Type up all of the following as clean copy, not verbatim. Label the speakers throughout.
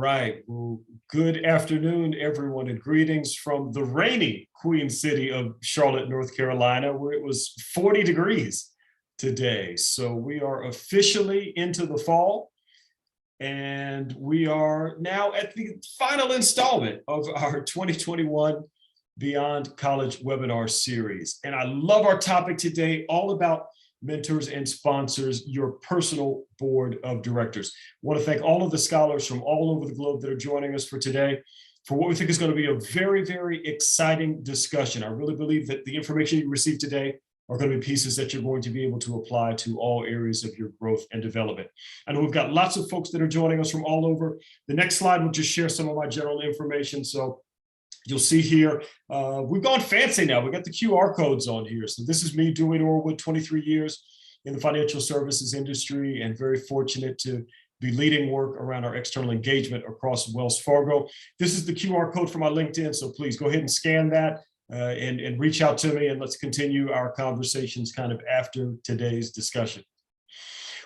Speaker 1: right. Well, good afternoon, everyone, and greetings from the rainy Queen City of Charlotte, North Carolina, where it was 40 degrees today. So we are officially into the fall, and we are now at the final installment of our 2021 Beyond College webinar series. And I love our topic today, all about mentors and sponsors, your personal board of directors. I want to thank all of the scholars from all over the globe that are joining us for today for what we think is going to be a very, very exciting discussion. I really believe that the information you receive today are going to be pieces that you're going to be able to apply to all areas of your growth and development. I know we've got lots of folks that are joining us from all over. The next slide will just share some of my general information. So you'll see here, we've gone fancy now. We got the QR codes on here. So this is me doing Norwood, 23 years in the financial services industry, and very fortunate to be leading work around our external engagement across Wells Fargo. This is the QR code for my LinkedIn. So please go ahead and scan that and reach out to me, and let's continue our conversations kind of after today's discussion.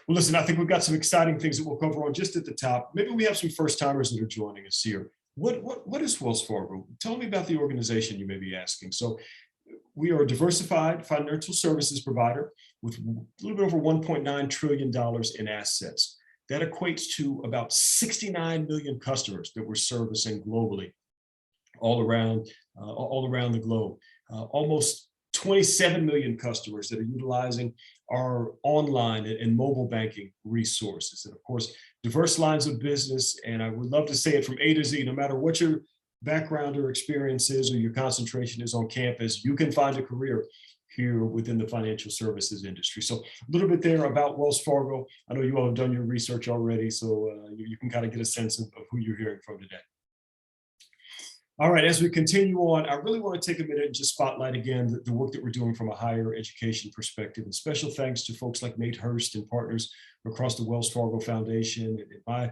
Speaker 1: Well, listen, I think we've got some exciting things that we'll cover on just at the top. Maybe we have some first timers that are joining us here. What is Wells Fargo? Tell me about the organization, you may be asking. So we are a diversified financial services provider with a little bit over $1.9 trillion in assets. That equates to about 69 million customers that we're servicing globally, all around the globe. Almost 27 million customers that are utilizing our online and mobile banking resources. And of course, diverse lines of business. And I would love to say it from A to Z, no matter what your background or experience is or your concentration is on campus, you can find a career here within the financial services industry. So a little bit there about Wells Fargo. I know you all have done your research already, so you can kind of get a sense of who you're hearing from today. All right, as we continue on, I really want to take a minute and just spotlight again the work that we're doing from a higher education perspective. And special thanks to folks like Nate Hurst and partners across the Wells Fargo Foundation, and my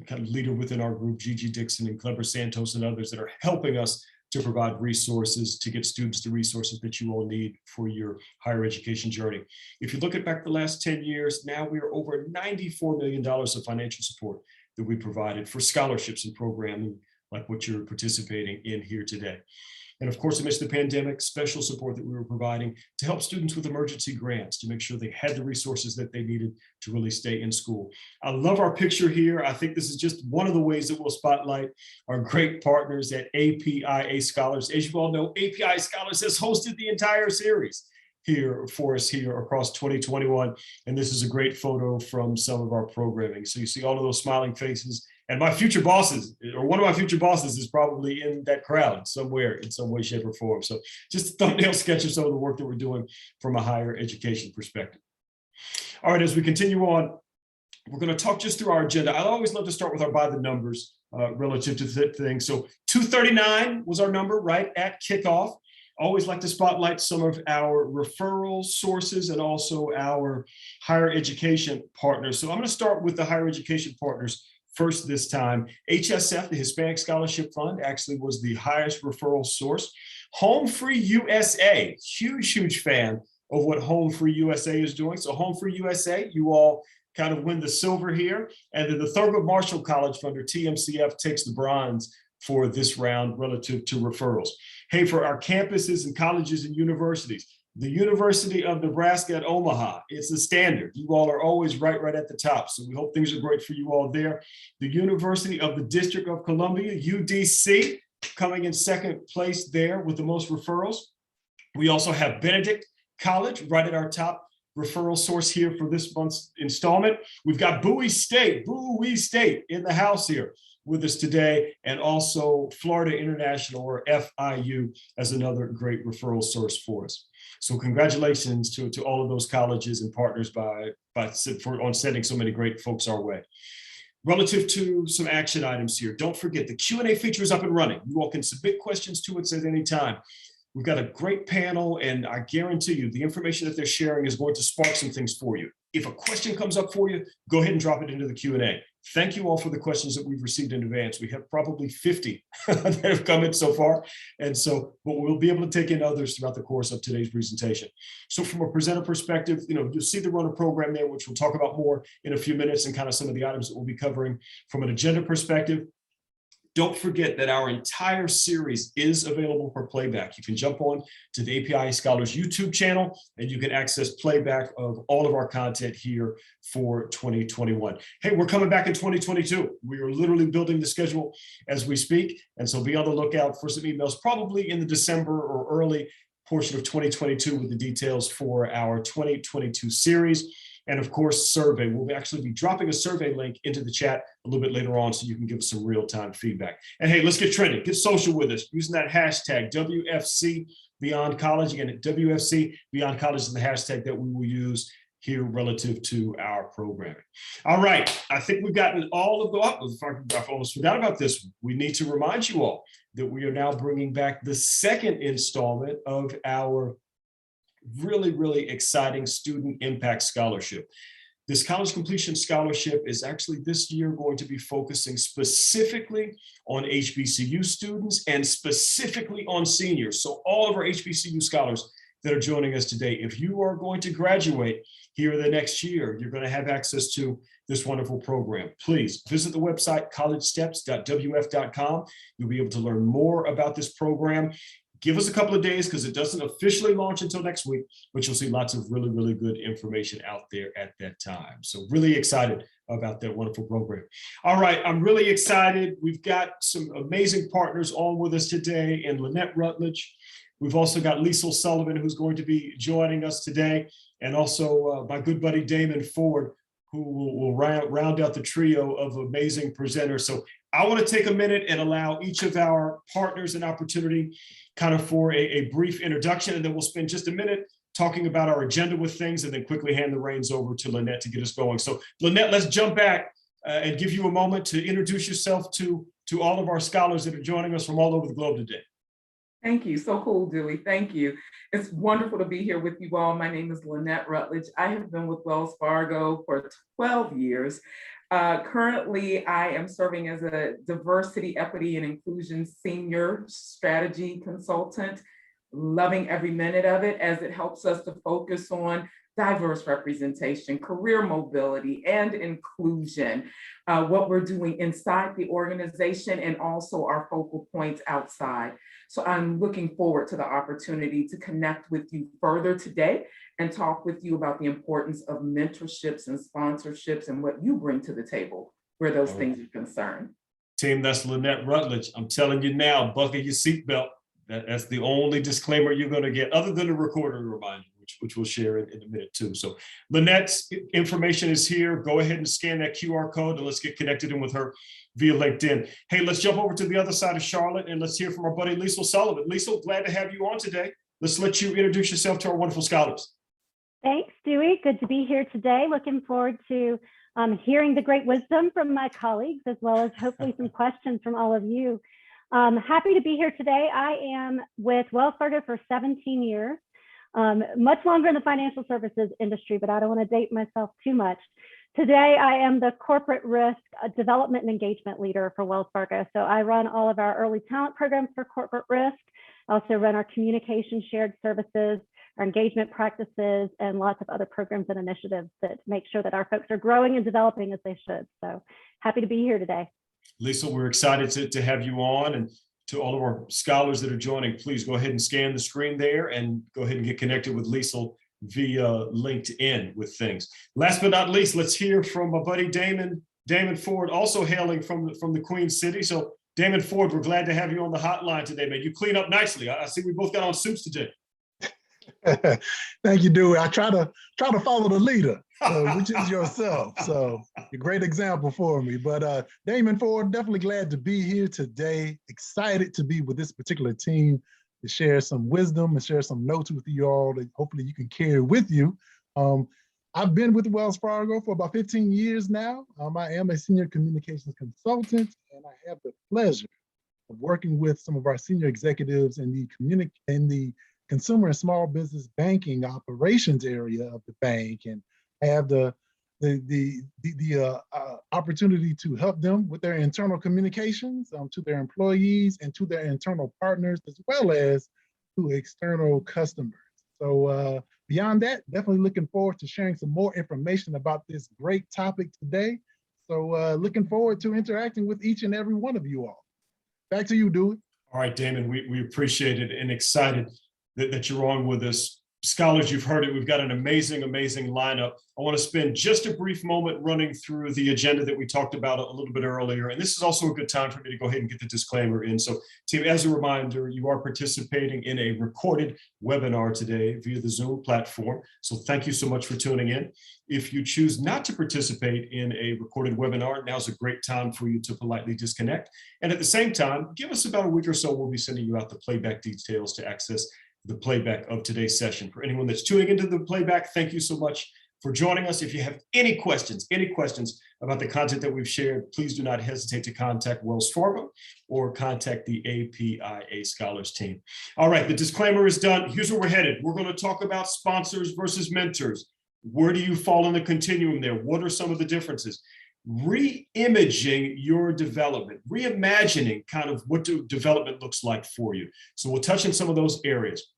Speaker 1: kind of leader within our group, Gigi Dixon and Clever Santos and others that are helping us to provide resources to get students the resources that you all need for your higher education journey. If you look at back the last 10 years, now we are over $94 million of financial support that we provided for scholarships and programming like what you're participating in here today. And of course, amidst the pandemic, special support that we were providing to help students with emergency grants to make sure they had the resources that they needed to really stay in school. I love our picture here. I think this is just one of the ways that we'll spotlight our great partners at APIA Scholars. As you all know, APIA Scholars has hosted the entire series here for us here across 2021. And this is a great photo from some of our programming. So you see all of those smiling faces. And my future bosses, or one of my future bosses, is probably in that crowd somewhere in some way, shape, or form. So just a thumbnail sketch of some of the work that we're doing from a higher education perspective. All right, as we continue on, we're going to talk just through our agenda. I always love to start with our by the numbers relative to things. So 239 was our number, right, at kickoff. Always like to spotlight some of our referral sources and also our higher education partners. So I'm going to start with the higher education partners first this time. HSF, the Hispanic Scholarship Fund, actually was the highest referral source. Home Free USA, huge fan of what Home Free USA is doing. So Home Free USA, you all kind of win the silver here. And then the Thurgood Marshall College Fund, or TMCF, takes the bronze for this round relative to referrals. Hey, for our campuses and colleges and universities, the University of Nebraska at Omaha, it's a standard. You all are always right at the top. So we hope things are great for you all there. The University of the District of Columbia, UDC, coming in second place there with the most referrals. We also have Benedict College right at our top referral source here for this month's installment. We've got Bowie State in the house here with us today, and also Florida International, or FIU, as another great referral source for us. So congratulations to all of those colleges and partners on sending so many great folks our way. Relative to some action items here, don't forget the Q&A feature is up and running. You all can submit questions to it at any time. We've got a great panel, and I guarantee you the information that they're sharing is going to spark some things for you. If a question comes up for you, go ahead and drop it into the Q&A. Thank you all for the questions that we've received in advance. We have probably 50 that have come in so far. And so, but we'll be able to take in others throughout the course of today's presentation. So from a presenter perspective, you'll see the runner program there, which we'll talk about more in a few minutes, and kind of some of the items that we'll be covering from an agenda perspective. Don't forget that our entire series is available for playback. You can jump on to the API Scholars YouTube channel, and you can access playback of all of our content here for 2021. Hey, we're coming back in 2022. We are literally building the schedule as we speak. And so be on the lookout for some emails, probably in the December or early portion of 2022 with the details for our 2022 series. And of course, survey. We'll actually be dropping a survey link into the chat a little bit later on so you can give us some real-time feedback. And hey, let's get trending. Get social with us using that hashtag WFC Beyond College. Again, WFC Beyond College is the hashtag that we will use here relative to our programming. All right, I think we've gotten all of the, I almost forgot about this. We need to remind you all that we are now bringing back the second installment of our really exciting Student Impact Scholarship. This College Completion Scholarship is actually this year going to be focusing specifically on HBCU students and specifically on seniors. So all of our HBCU scholars that are joining us today, if you are going to graduate here the next year, you're going to have access to this wonderful program. Please visit the website collegesteps.wf.com. You'll be able to learn more about this program. Give us a couple of days because it doesn't officially launch until next week, but you'll see lots of really good information out there at that time. So really excited about that wonderful program. All right, I'm really excited. We've got some amazing partners on with us today, and Lynette Rutledge. We've also got Liesl Sullivan, who's going to be joining us today, and also my good buddy Damon Ford, who will round out the trio of amazing presenters. So I want to take a minute and allow each of our partners an opportunity kind of for a brief introduction, and then we'll spend just a minute talking about our agenda with things, and then quickly hand the reins over to Lynette to get us going. So Lynette, let's jump back and give you a moment to introduce yourself to all of our scholars that are joining us from all over the globe today.
Speaker 2: Thank you. So cool, Dewey. Thank you. It's wonderful to be here with you all. My name is Lynette Rutledge. I have been with Wells Fargo for 12 years. Currently, I am serving as a diversity, equity, and inclusion senior strategy consultant, loving every minute of it as it helps us to focus on diverse representation, career mobility, and inclusion, what we're doing inside the organization and also our focal points outside. So I'm looking forward to the opportunity to connect with you further today and talk with you about the importance of mentorships and sponsorships and what you bring to the table where those things are concerned.
Speaker 1: Team, that's Lynette Rutledge. I'm telling you now, buckle your seatbelt. That's the only disclaimer you're going to get, other than the recording reminder, which we'll share in a minute too. So Lynette's information is here. Go ahead and scan that QR code and let's get connected in with her via LinkedIn. Hey, let's jump over to the other side of Charlotte and let's hear from our buddy Liesl Sullivan. Liesl, glad to have you on today. Let's let you introduce yourself to our wonderful scholars.
Speaker 3: Thanks, Dewey. Good to be here today. Looking forward to hearing the great wisdom from my colleagues, as well as hopefully some questions from all of you. Happy to be here today. I am with Wells Fargo for 17 years, much longer in the financial services industry, but I don't want to date myself too much. Today, I am the corporate risk development and engagement leader for Wells Fargo. So I run all of our early talent programs for corporate risk. I also run our communication shared services, our engagement practices, and lots of other programs and initiatives that make sure that our folks are growing and developing as they should. So happy to be here today.
Speaker 1: Liesl, we're excited to have you on, and to all of our scholars that are joining, please go ahead and scan the screen there and go ahead and get connected with Liesl via LinkedIn with things. Last but not least, let's hear from my buddy Damon Ford, also hailing from the Queen City. So Damon Ford, we're glad to have you on the hotline today, man. You clean up nicely. I see we both got on suits today.
Speaker 4: Thank you, Dewey. I try to follow the leader, which is yourself. So a great example for me. But Damon Ford, definitely glad to be here today. Excited to be with this particular team to share some wisdom and share some notes with you all that hopefully you can carry with you. I've been with Wells Fargo for about 15 years now. I am a senior communications consultant, and I have the pleasure of working with some of our senior executives in the consumer and small business banking operations area of the bank. And have the opportunity to help them with their internal communications to their employees and to their internal partners, as well as to external customers. So beyond that, definitely looking forward to sharing some more information about this great topic today. So looking forward to interacting with each and every one of you all. Back to you, Dewey.
Speaker 1: All right, Damon, we appreciate it and excited that you're on with us. Scholars, you've heard it. We've got an amazing, amazing lineup. I want to spend just a brief moment running through the agenda that we talked about a little bit earlier. And this is also a good time for me to go ahead and get the disclaimer in. So, team, as a reminder, you are participating in a recorded webinar today via the Zoom platform. So thank you so much for tuning in. If you choose not to participate in a recorded webinar, now's a great time for you to politely disconnect. And at the same time, give us about a week or so. We'll be sending you out the playback details to access the playback of today's session. For anyone that's tuning into the playback, thank you so much for joining us. If you have any questions about the content that we've shared, please do not hesitate to contact Wells Fargo or contact the APIA Scholars team. All right, the disclaimer is done. Here's where we're headed. We're going to talk about sponsors versus mentors. Where do you fall in the continuum there? What are some of the differences? Re-imaging your development, reimagining kind of what development looks like for you. So we'll touch on some of those areas.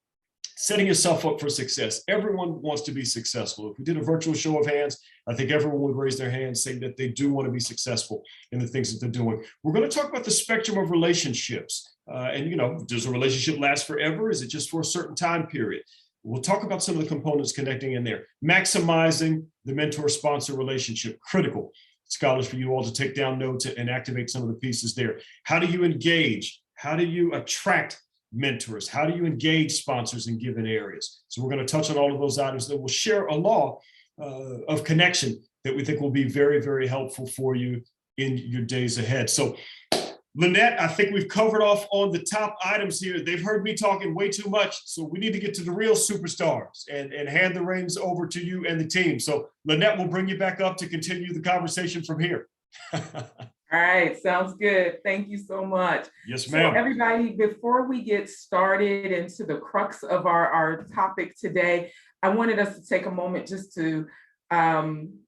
Speaker 1: Setting yourself up for success. Everyone wants to be successful. If we did a virtual show of hands, I think everyone would raise their hand saying that they do want to be successful in the things that they're doing. We're going to talk about the spectrum of relationships. And, you know, does a relationship last forever? Is it just for a certain time period? We'll talk about some of the components connecting in there. Maximizing the mentor-sponsor relationship, critical. Scholars, for you all to take down notes and activate some of the pieces there. How do you engage? How do you attract mentors? How do you engage sponsors in given areas? So we're going to touch on all of those items. That will share a law of connection that we think will be very, very helpful for you in your days ahead. So Lynette, I think we've covered off on the top items here. They've heard me talking way too much, so we need to get to the real superstars and hand the reins over to you and the team. So Lynette, will bring you back up to continue the conversation from here.
Speaker 2: All right, sounds good. Thank you so much.
Speaker 1: Yes, ma'am.
Speaker 2: So everybody, before we get started into the crux of our topic today, I wanted us to take a moment just to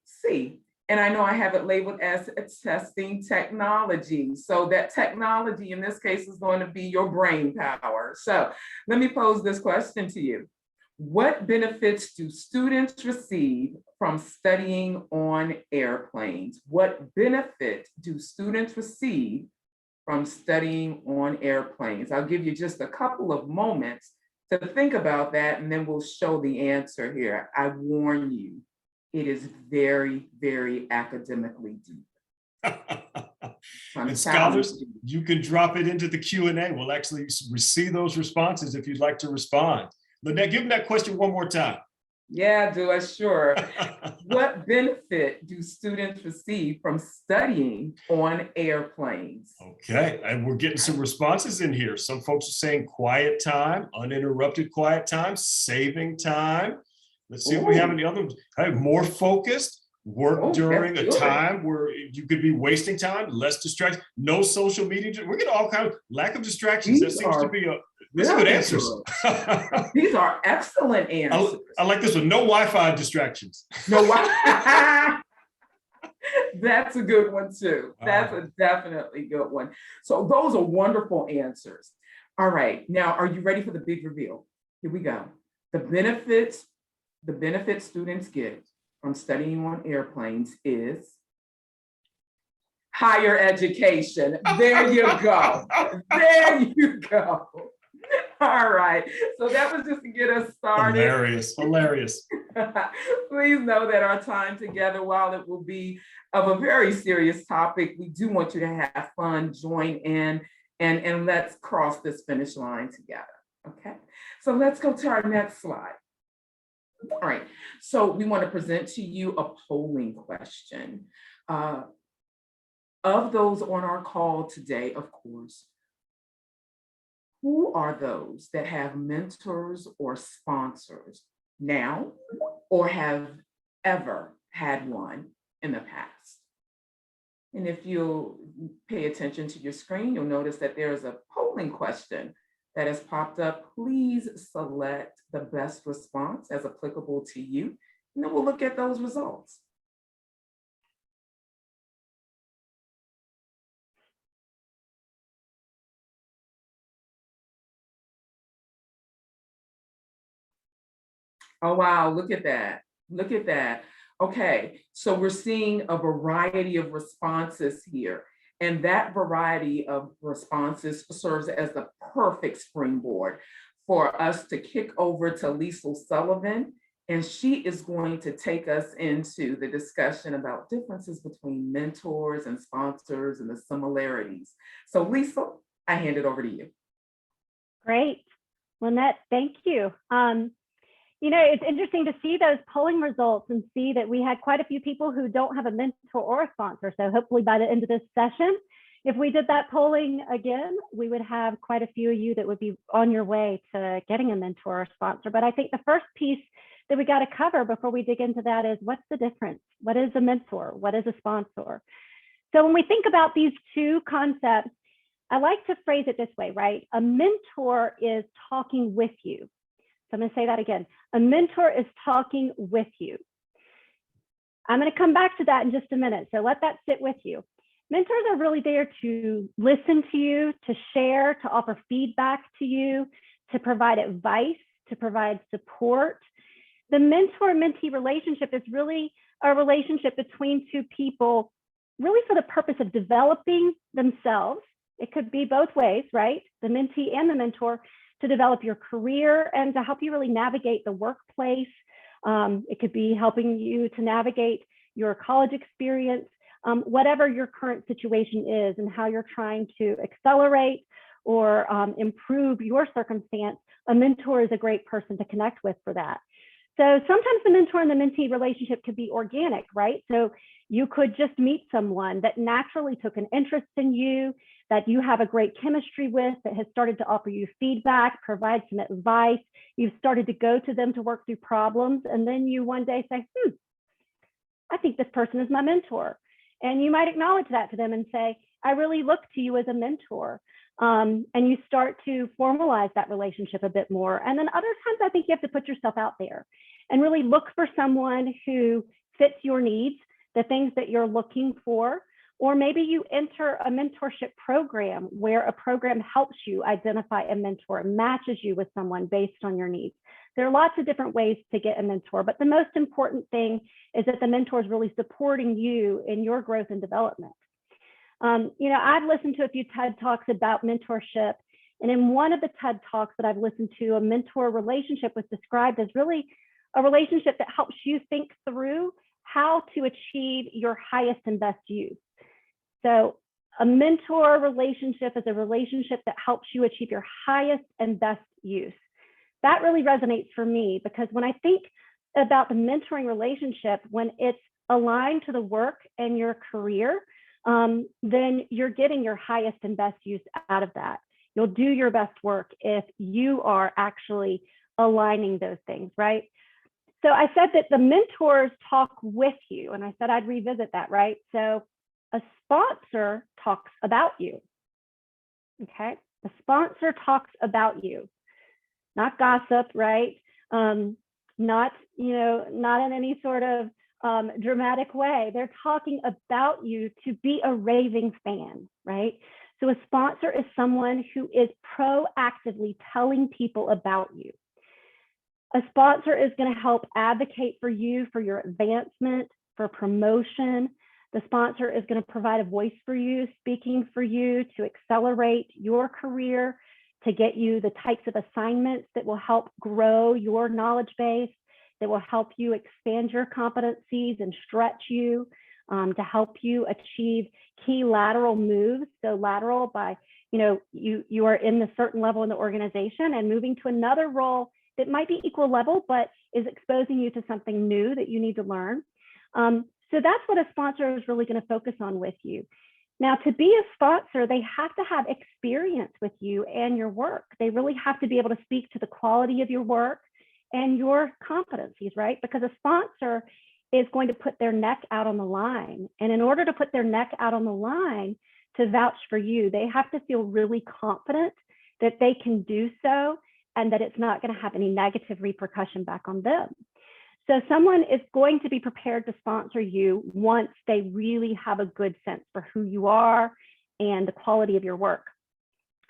Speaker 2: see. And I know I have it labeled as testing technology. So that technology in this case is going to be your brain power. So let me pose this question to you. What benefits do students receive from studying on airplanes? What benefit do students receive from studying on airplanes? I'll give you just a couple of moments to think about that, and then we'll show the answer here. I warn you, it is very, very academically deep.
Speaker 1: And scholars, you can drop it into the Q&A. We'll actually receive those responses if you'd like to respond. Lynette, give them that question one more time.
Speaker 2: Yeah, do I sure. What benefit do students receive from studying on airplanes?
Speaker 1: Okay, and we're getting some responses in here. Some folks are saying quiet time, uninterrupted quiet time, saving time. Let's see if we have any other. More focused, work during a time where you could be wasting time, less distraction, no social media. We're getting all kinds of lack of distractions. That seems to be these are good answers.
Speaker 2: These are excellent answers.
Speaker 1: I like this one. No Wi-Fi distractions.
Speaker 2: No Wi-Fi. That's a good one too. That's a definitely good one. So those are wonderful answers. All right, now are you ready for the big reveal? Here we go. The benefits students get from studying on airplanes is higher education. There you go. There you go. All right. So that was just to get us started.
Speaker 1: Hilarious.
Speaker 2: Please know that our time together, while it will be of a very serious topic, we do want you to have fun, join in, and let's cross this finish line together. Okay. So let's go to our next slide. All right, so we want to present to you a polling question. Of those on our call today, of course, who are those that have mentors or sponsors now or have ever had one in the past? And if you'll pay attention to your screen, you'll notice that there is a polling question that has popped up. Please select the best response as applicable to you and then we'll look at those results. Oh, wow, look at that. Look at that. Okay, so we're seeing a variety of responses here. And that variety of responses serves as the perfect springboard for us to kick over to Lisa Sullivan. And she is going to take us into the discussion about differences between mentors and sponsors and the similarities. So Lisa, I hand it over to you.
Speaker 3: Great. Lynette, thank you. You know, it's interesting to see those polling results and see that we had quite a few people who don't have a mentor or a sponsor. So hopefully by the end of this session, if we did that polling again, we would have quite a few of you that would be on your way to getting a mentor or sponsor. But I think the first piece that we got to cover before we dig into that is, what's the difference? What is a mentor? What is a sponsor? So when we think about these two concepts, I like to phrase it this way, right? A mentor is talking with you. So I'm going to say that again. A mentor is talking with you. I'm going to come back to that in just a minute. So let that sit with you. Mentors are really there to listen to you, to share, to offer feedback to you, to provide advice, to provide support. The mentor-mentee relationship is really a relationship between two people, really for the purpose of developing themselves. It could be both ways, right? The mentee and the mentor, to develop your career and to help you really navigate the workplace. It could be helping you to navigate your college experience, whatever your current situation is and how you're trying to accelerate or improve your circumstance. A mentor is a great person to connect with for that. So sometimes the mentor and the mentee relationship could be organic, right? So you could just meet someone that naturally took an interest in you, that you have a great chemistry with, that has started to offer you feedback, provide some advice. You've started to go to them to work through problems. And then you one day say, I think this person is my mentor. And you might acknowledge that to them and say, I really look to you as a mentor. And you start to formalize that relationship a bit more. And then other times, I think you have to put yourself out there and really look for someone who fits your needs, the things that you're looking for. Or maybe you enter a mentorship program where a program helps you identify a mentor and matches you with someone based on your needs. There are lots of different ways to get a mentor, but the most important thing is that the mentor is really supporting you in your growth and development. You know, I've listened to a few TED Talks about mentorship, and in one of the TED Talks that I've listened to, a mentor relationship was described as really a relationship that helps you think through how to achieve your highest and best use. So a mentor relationship is a relationship that helps you achieve your highest and best use. That really resonates for me, because when I think about the mentoring relationship, when it's aligned to the work and your career, then you're getting your highest and best use out of that. You'll do your best work if you are actually aligning those things, right? So I said that the mentors talk with you, and I said I'd revisit that, right? So a sponsor talks about you, okay? The sponsor talks about you, not gossip, right? Not in any sort of dramatic way. They're talking about you to be a raving fan, right? So a sponsor is someone who is proactively telling people about you. A sponsor is going to help advocate for you for your advancement, for promotion. The sponsor is going to provide a voice for you, speaking for you to accelerate your career, to get you the types of assignments that will help grow your knowledge base, that will help you expand your competencies and stretch you, to help you achieve key lateral moves. So lateral by, you are in a certain level in the organization and moving to another role that might be equal level, but is exposing you to something new that you need to learn. So that's what a sponsor is really going to focus on with you. Now, to be a sponsor, they have to have experience with you and your work. They really have to be able to speak to the quality of your work and your competencies, right? Because a sponsor is going to put their neck out on the line. And in order to put their neck out on the line to vouch for you, they have to feel really confident that they can do so and that it's not going to have any negative repercussion back on them. So someone is going to be prepared to sponsor you once they really have a good sense for who you are and the quality of your work.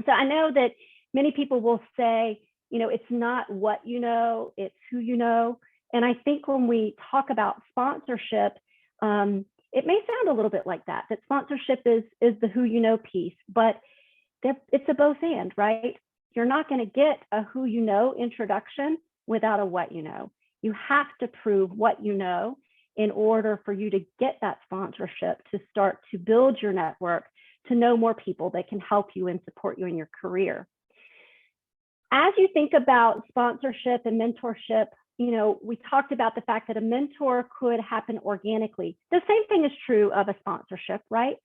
Speaker 3: So I know that many people will say, you know, it's not what you know, it's who you know. And I think when we talk about sponsorship, it may sound a little bit like that sponsorship is the who you know piece, but it's a both and, right? You're not going to get a who you know introduction without a what you know. You have to prove what you know in order for you to get that sponsorship, to start to build your network, to know more people that can help you and support you in your career. As you think about sponsorship and mentorship, you know, we talked about the fact that a mentor could happen organically. The same thing is true of a sponsorship, right?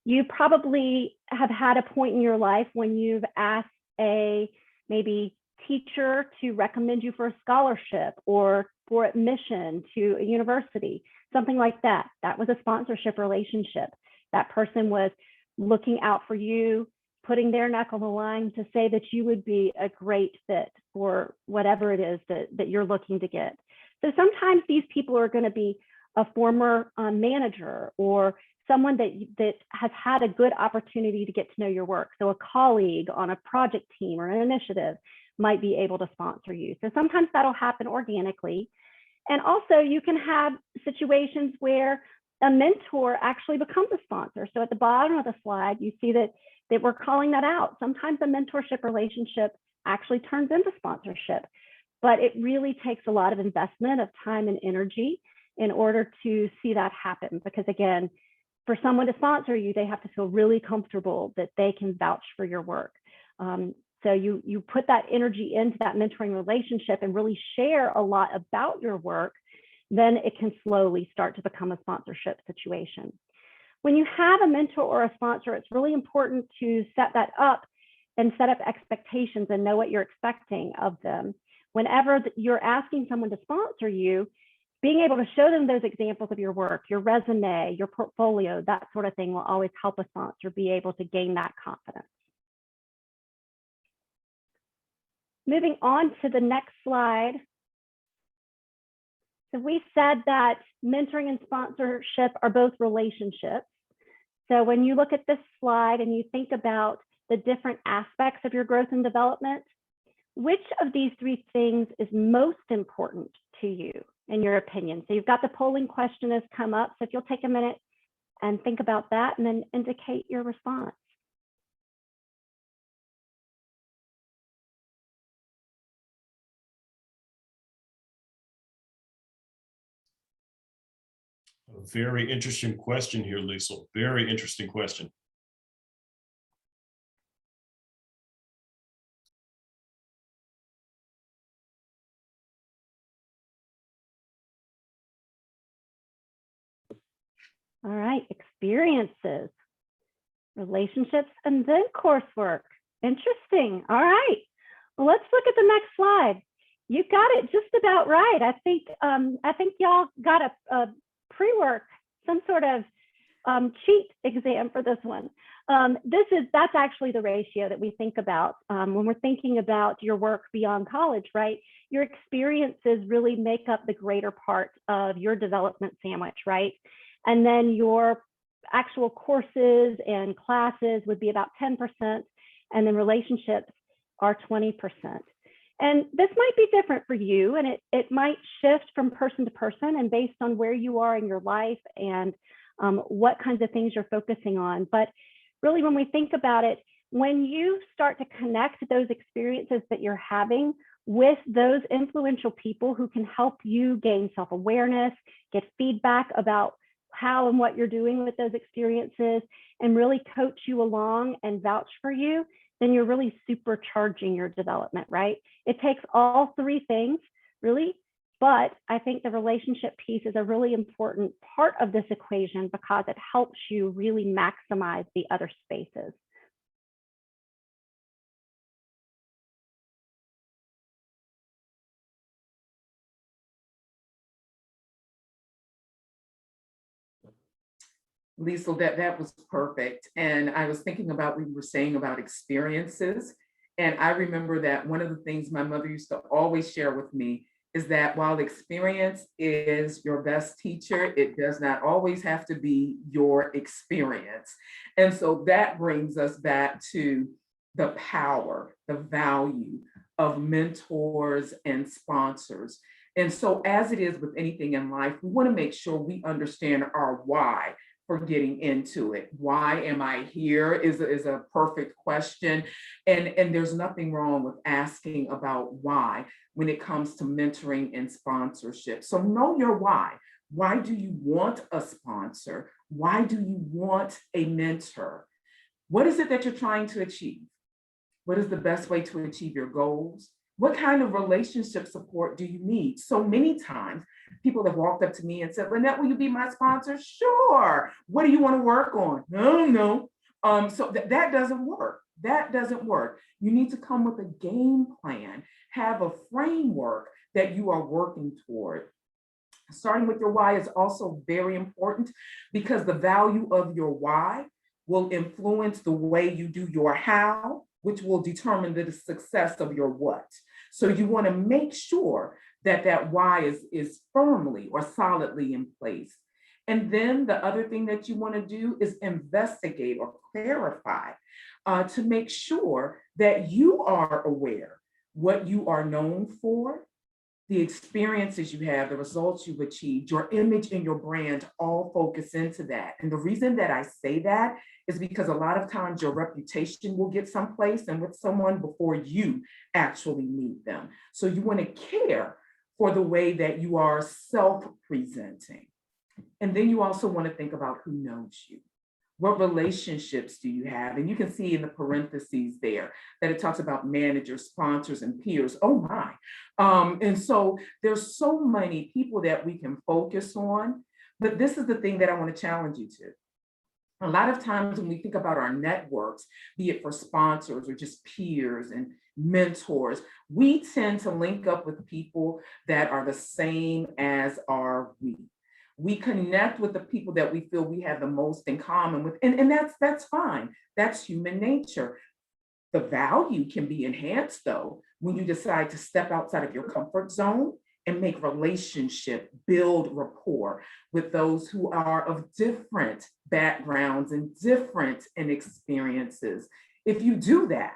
Speaker 3: You probably have had a point in your life when you've asked a maybe teacher to recommend you for a scholarship or for admission to a university, something like that. That was a sponsorship relationship. That person was looking out for you, putting their neck on the line to say that you would be a great fit for whatever it is that you're looking to get. So sometimes these people are going to be a former manager or someone that has had a good opportunity to get to know your work. So a colleague on a project team or an initiative might be able to sponsor you. So sometimes that'll happen organically. And also you can have situations where a mentor actually becomes a sponsor. So at the bottom of the slide, you see that we're calling that out. Sometimes a mentorship relationship actually turns into sponsorship, but it really takes a lot of investment of time and energy in order to see that happen. Because again, for someone to sponsor you, they have to feel really comfortable that they can vouch for your work. So you put that energy into that mentoring relationship and really share a lot about your work, then it can slowly start to become a sponsorship situation. When you have a mentor or a sponsor, it's really important to set that up and set up expectations and know what you're expecting of them. Whenever you're asking someone to sponsor you, being able to show them those examples of your work, your resume, your portfolio, that sort of thing will always help a sponsor be able to gain that confidence. Moving on to the next slide. So we said that mentoring and sponsorship are both relationships. So when you look at this slide and you think about the different aspects of your growth and development, which of these three things is most important to you, in your opinion? So you've got the polling question has come up. So if you'll take a minute and think about that and then indicate your response.
Speaker 1: A very interesting question here, Lisa. Very interesting question.
Speaker 3: All right, experiences, relationships, and then coursework. Interesting. All right, well, let's look at the next slide. You got it just about right. I think y'all got a pre-work, some sort of cheat exam for this one. That's actually the ratio that we think about when we're thinking about your work beyond college, right? Your experiences really make up the greater part of your development sandwich, right? And then your actual courses and classes would be about 10%, and then relationships are 20%. And this might be different for you, and it might shift from person to person and based on where you are in your life and what kinds of things you're focusing on. But really, when we think about it, when you start to connect those experiences that you're having with those influential people who can help you gain self-awareness, get feedback about how and what you're doing with those experiences, and really coach you along and vouch for you, then you're really supercharging your development, right? It takes all three things, really, but I think the relationship piece is a really important part of this equation because it helps you really maximize the other spaces.
Speaker 2: Lisa, that was perfect. And I was thinking about what you were saying about experiences. And I remember that one of the things my mother used to always share with me is that while experience is your best teacher, it does not always have to be your experience. And so that brings us back to the power, the value of mentors and sponsors. And so, as it is with anything in life, we want to make sure we understand our why for getting into it. Why am I here is a perfect question. And there's nothing wrong with asking about why when it comes to mentoring and sponsorship. So know your why. Why do you want a sponsor? Why do you want a mentor? What is it that you're trying to achieve? What is the best way to achieve your goals? What kind of relationship support do you need? So many times people have walked up to me and said, Lynette, will you be my sponsor? Sure. What do you want to work on? No. So that doesn't work. That doesn't work. You need to come with a game plan, have a framework that you are working toward. Starting with your why is also very important because the value of your why will influence the way you do your how, which will determine the success of your what. So you want to make sure that that why is firmly or solidly in place. And then the other thing that you want to do is investigate or clarify to make sure that you are aware what you are known for, the experiences you have, the results you've achieved, your image and your brand all focus into that. And the reason that I say that is because a lot of times your reputation will get someplace and with someone before you actually meet them. So you want to care for the way that you are self-presenting. And then you also want to think about who knows you. What relationships do you have? And you can see in the parentheses there that it talks about managers, sponsors, and peers. Oh my. And so there's so many people that we can focus on, but this is the thing that I want to challenge you to. A lot of times when we think about our networks, be it for sponsors or just peers and mentors, we tend to link up with people that are the same as are we. We connect with the people that we feel we have the most in common with, and that's fine. That's human nature. The value can be enhanced though when you decide to step outside of your comfort zone and make relationship, build rapport with those who are of different backgrounds and different in experiences. If you do that,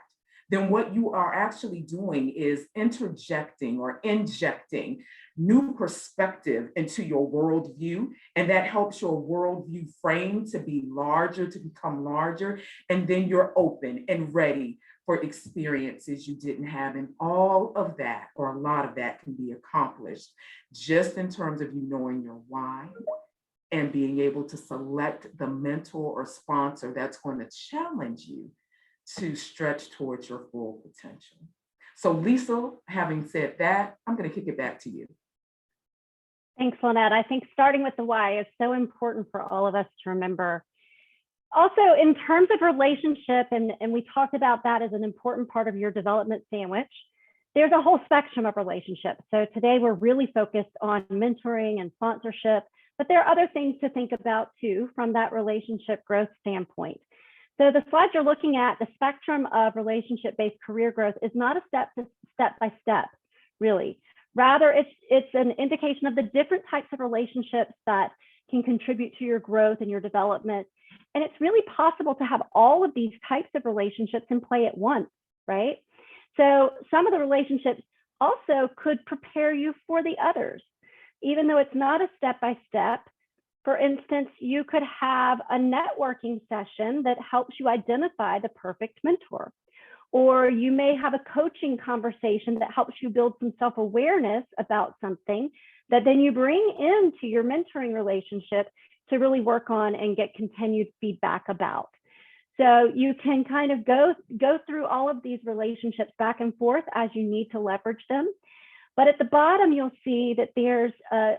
Speaker 2: then what you are actually doing is interjecting or injecting new perspective into your worldview. And that helps your worldview frame to be larger, to become larger. And then you're open and ready for experiences you didn't have. And all of that, or a lot of that, can be accomplished just in terms of you knowing your why and being able to select the mentor or sponsor that's going to challenge you to stretch towards your full potential. So Lisa, having said that, I'm going to kick it back to you.
Speaker 3: Thanks, Lynette. I think starting with the why is so important for all of us to remember. Also, in terms of relationship, and we talked about that as an important part of your development sandwich, there's a whole spectrum of relationships. So today we're really focused on mentoring and sponsorship, but there are other things to think about too from that relationship growth standpoint. So the slides you're looking at, the spectrum of relationship-based career growth is not a step by step, really. Rather, it's an indication of the different types of relationships that can contribute to your growth and your development. And it's really possible to have all of these types of relationships in play at once, right? So some of the relationships also could prepare you for the others, even though it's not a step by step. For instance, you could have a networking session that helps you identify the perfect mentor. Or you may have a coaching conversation that helps you build some self-awareness about something that then you bring into your mentoring relationship to really work on and get continued feedback about. So you can kind of go through all of these relationships back and forth as you need to leverage them. But at the bottom, you'll see that there's a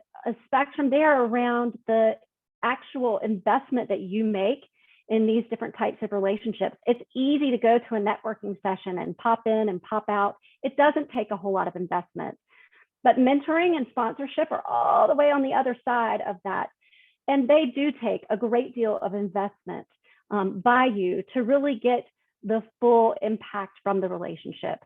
Speaker 3: spectrum there around the actual investment that you make in these different types of relationships. It's easy to go to a networking session and pop in and pop out. It doesn't take a whole lot of investment. But mentoring and sponsorship are all the way on the other side of that. And they do take a great deal of investment by you to really get the full impact from the relationship.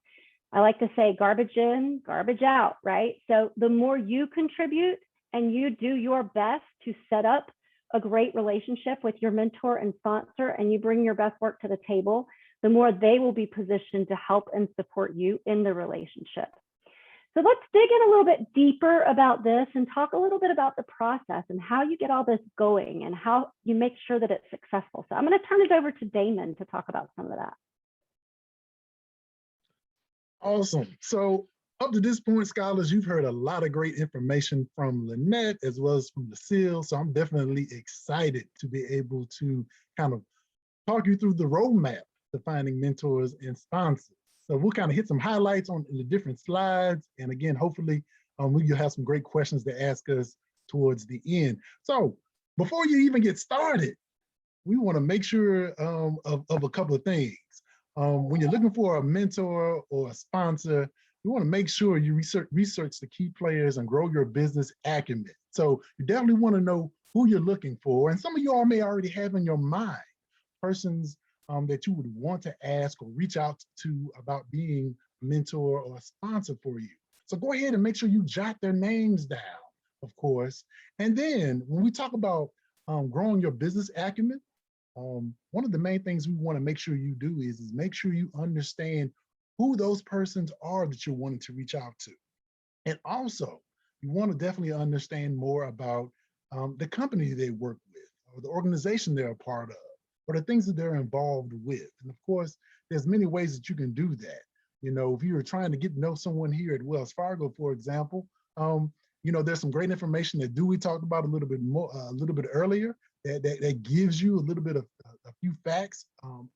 Speaker 3: I like to say garbage in, garbage out, right? So the more you contribute and you do your best to set up a great relationship with your mentor and sponsor, and you bring your best work to the table, the more they will be positioned to help and support you in the relationship. So let's dig in a little bit deeper about this and talk a little bit about the process and how you get all this going and how you make sure that it's successful. So I'm going to turn it over to Damon to talk about some of that.
Speaker 4: Awesome. So up to this point, scholars, you've heard a lot of great information from Lynette as well as from Lucille. So I'm definitely excited to be able to kind of talk you through the roadmap to finding mentors and sponsors. So we'll kind of hit some highlights on the different slides. And again, hopefully you'll have some great questions to ask us towards the end. So before you even get started, we want to make sure of a couple of things. When you're looking for a mentor or a sponsor, you want to make sure you research the key players and grow your business acumen. So you definitely want to know who you're looking for. And some of you all may already have in your mind persons that you would want to ask or reach out to about being a mentor or a sponsor for you. So go ahead and make sure you jot their names down, of course. And then when we talk about growing your business acumen, one of the main things we want to make sure you do is make sure you understand who those persons are that you're wanting to reach out to. And also, you want to definitely understand more about the company they work with or the organization they're a part of, or the things that they're involved with. And of course, there's many ways that you can do that. You know, if you were trying to get to know someone here at Wells Fargo, for example, you know, there's some great information that Dewey talked about a little bit earlier that gives you a little bit of a few facts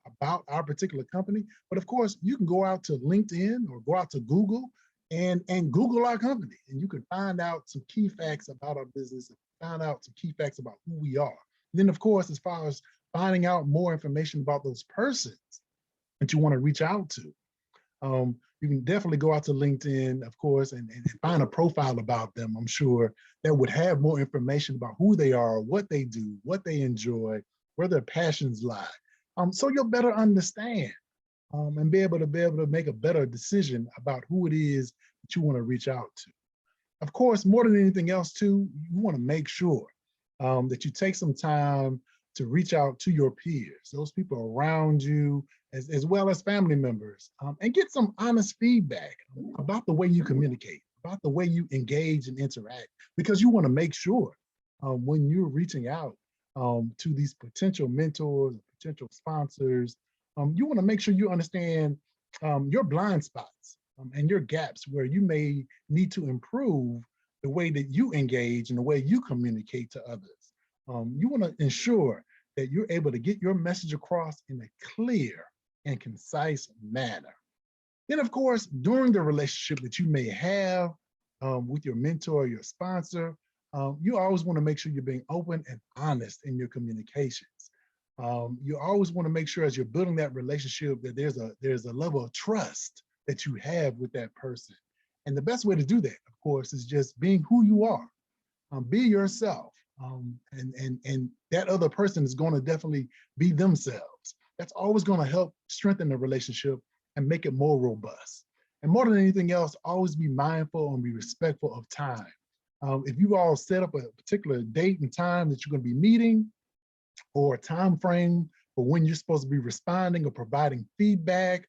Speaker 4: about our particular company. But of course, you can go out to LinkedIn or go out to Google and Google our company, and you can find out some key facts about our business, and find out some key facts about who we are. And then of course, as far as finding out more information about those persons that you want to reach out to, you can definitely go out to LinkedIn, of course, and find a profile about them, I'm sure, that would have more information about who they are, what they do, what they enjoy, where their passions lie. So you'll better understand and be able to make a better decision about who it is that you want to reach out to. Of course, more than anything else too, you want to make sure that you take some time to reach out to your peers, those people around you, as well as family members, and get some honest feedback about the way you communicate, about the way you engage and interact, because you want to make sure when you're reaching out to these potential mentors, potential sponsors, you want to make sure you understand your blind spots and your gaps where you may need to improve the way that you engage and the way you communicate to others. You want to ensure that you're able to get your message across in a clear and concise manner. Then, of course, during the relationship that you may have with your mentor or your sponsor, you always want to make sure you're being open and honest in your communications. You always want to make sure as you're building that relationship that there's a level of trust that you have with that person. And the best way to do that, of course, is just being who you are. Be yourself. And that other person is going to definitely be themselves. That's always going to help strengthen the relationship and make it more robust. And more than anything else, always be mindful and be respectful of time. If you all set up a particular date and time that you're going to be meeting, or a time frame for when you're supposed to be responding or providing feedback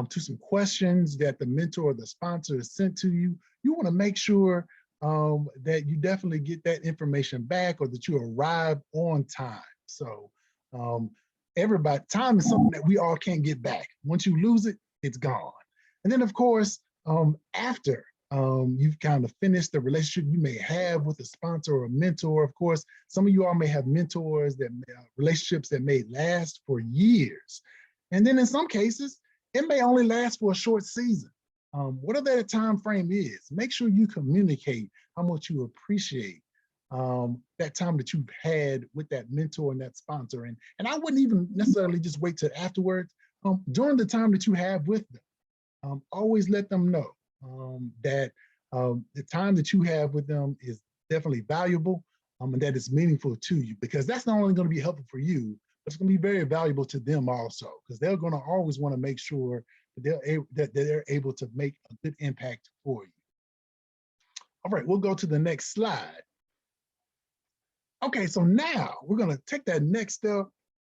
Speaker 4: to some questions that the mentor or the sponsor has sent to you, you want to make sure that you definitely get that information back, or that you arrive on time. So time is something that we all can't get back. Once you lose it, it's gone. And then of course, after you've kind of finished the relationship you may have with a sponsor or a mentor, of course, some of you all may have mentors that relationships that may last for years. And then in some cases, it may only last for a short season. Whatever that time frame is, make sure you communicate how much you appreciate that time that you've had with that mentor and that sponsor. And I wouldn't even necessarily just wait till afterwards. During the time that you have with them, always let them know that the time that you have with them is definitely valuable and that it's meaningful to you, because that's not only going to be helpful for you, It's going to be very valuable to them also, because they're going to always want to make sure that they're able to make a good impact for you. All right, we'll go to the next slide. Okay, so now we're going to take that next step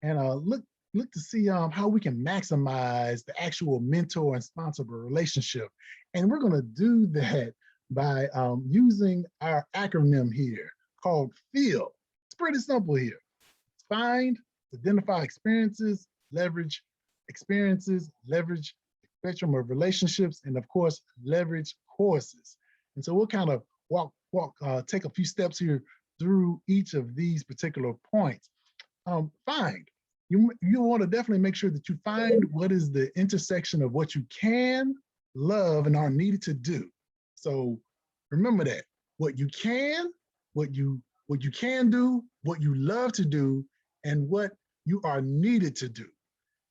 Speaker 4: and look to see how we can maximize the actual mentor and sponsor relationship. And we're going to do that by using our acronym here called FEEL. It's pretty simple here. Find, identify experiences, leverage experiences, leverage spectrum of relationships, and of course, leverage courses. And so we'll kind of take a few steps here through each of these particular points. Find. You want to definitely make sure that you find what is the intersection of what you can, love, and are needed to do. So remember that. What you can, what you can do, what you love to do, and what you are needed to do.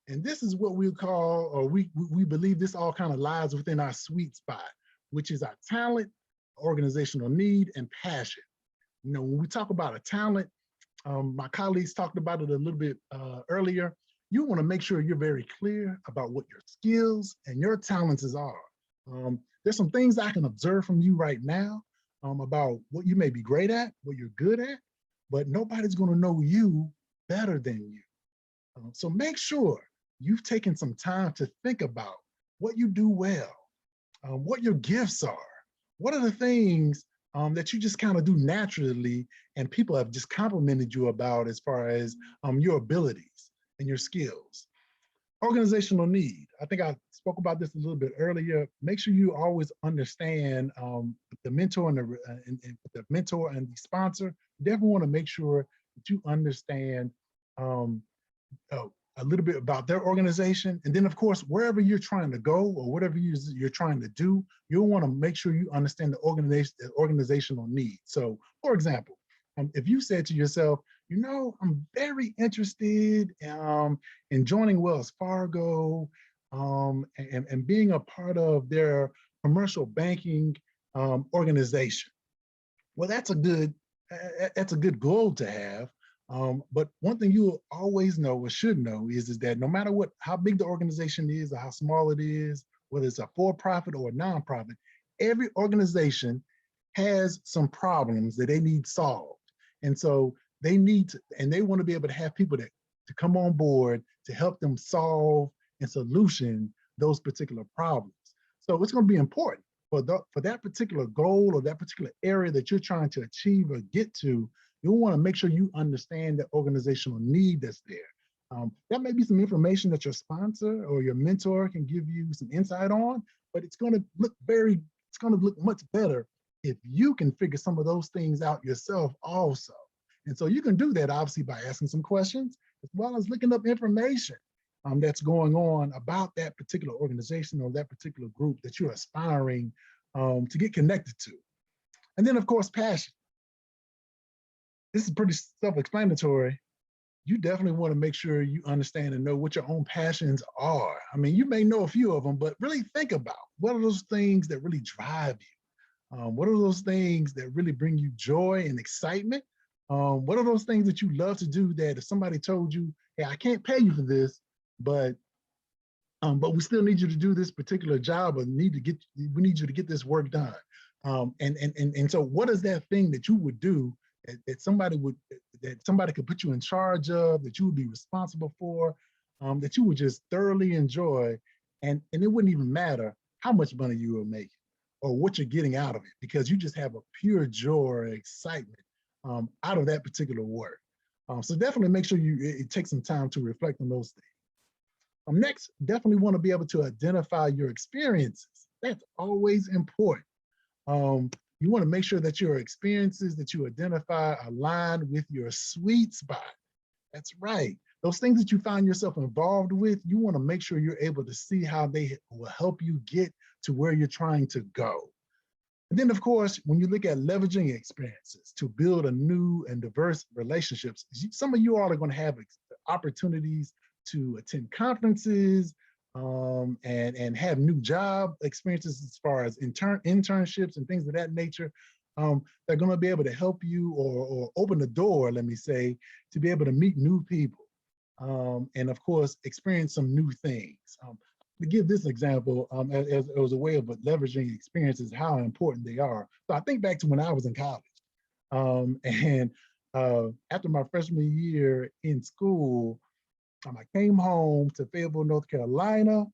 Speaker 4: And this is what we call, or we believe this all kind of lies within our sweet spot, which is our talent, organizational need, and passion. You know, when we talk about a talent, my colleagues talked about it a little bit earlier. You want to make sure you're very clear about what your skills and your talents are. There's some things I can observe from you right now about what you may be great at, what you're good at, but nobody's going to know you better than you. So make sure you've taken some time to think about what you do well, what your gifts are, what are the things that you just kind of do naturally and people have just complimented you about as far as your abilities and your skills. Organizational need. I think I spoke about this a little bit earlier. Make sure you always understand the mentor and the sponsor. You definitely want to make sure that you understand a little bit about their organization. And then of course, wherever you're trying to go or whatever you're trying to do, you'll want to make sure you understand the organizational need. So for example, if you said to yourself, you know, I'm very interested in joining Wells Fargo and being a part of their commercial banking organization. Well, that's a good goal to have. But one thing you'll always know or should know is that no matter how big the organization is or how small it is, whether it's a for-profit or a nonprofit, every organization has some problems that they need solved. And so they want to be able to have people to come on board to help them solve and solution those particular problems. So it's going to be important for that particular goal or that particular area that you're trying to achieve or get to. You'll want to make sure you understand the organizational need that's there. That may be some information that your sponsor or your mentor can give you some insight on, but it's going to look much better if you can figure some of those things out yourself also. And so you can do that obviously by asking some questions, as well as looking up information that's going on about that particular organization or that particular group that you're aspiring to get connected to. And then of course, passion. This is pretty self-explanatory. You definitely want to make sure you understand and know what your own passions are. I mean, you may know a few of them, but really think about what are those things that really drive you? What are those things that really bring you joy and excitement? What are those things that you love to do that if somebody told you, hey, I can't pay you for this, but we still need you to do this particular job, or we need you to get this work done. And so what is that thing that you would do that somebody could put you in charge of, that you would be responsible for, that you would just thoroughly enjoy, and it wouldn't even matter how much money you were making or what you're getting out of it, because you just have a pure joy or excitement out of that particular work. So definitely make sure it takes some time to reflect on those things. Next, definitely want to be able to identify your experiences. That's always important. You want to make sure that your experiences that you identify align with your sweet spot. That's right. Those things that you find yourself involved with, you want to make sure you're able to see how they will help you get to where you're trying to go. And then, of course, when you look at leveraging experiences to build a new and diverse relationships, some of you all are going to have opportunities to attend conferences and have new job experiences as far as internships and things of that nature. They're going to be able to help you or open the door, let me say, to be able to meet new people. and of course, experience some new things. To give this example, as a way of leveraging experiences, how important they are. So I think back to when I was in college, and after my freshman year in school, I came home to Fayetteville, North Carolina,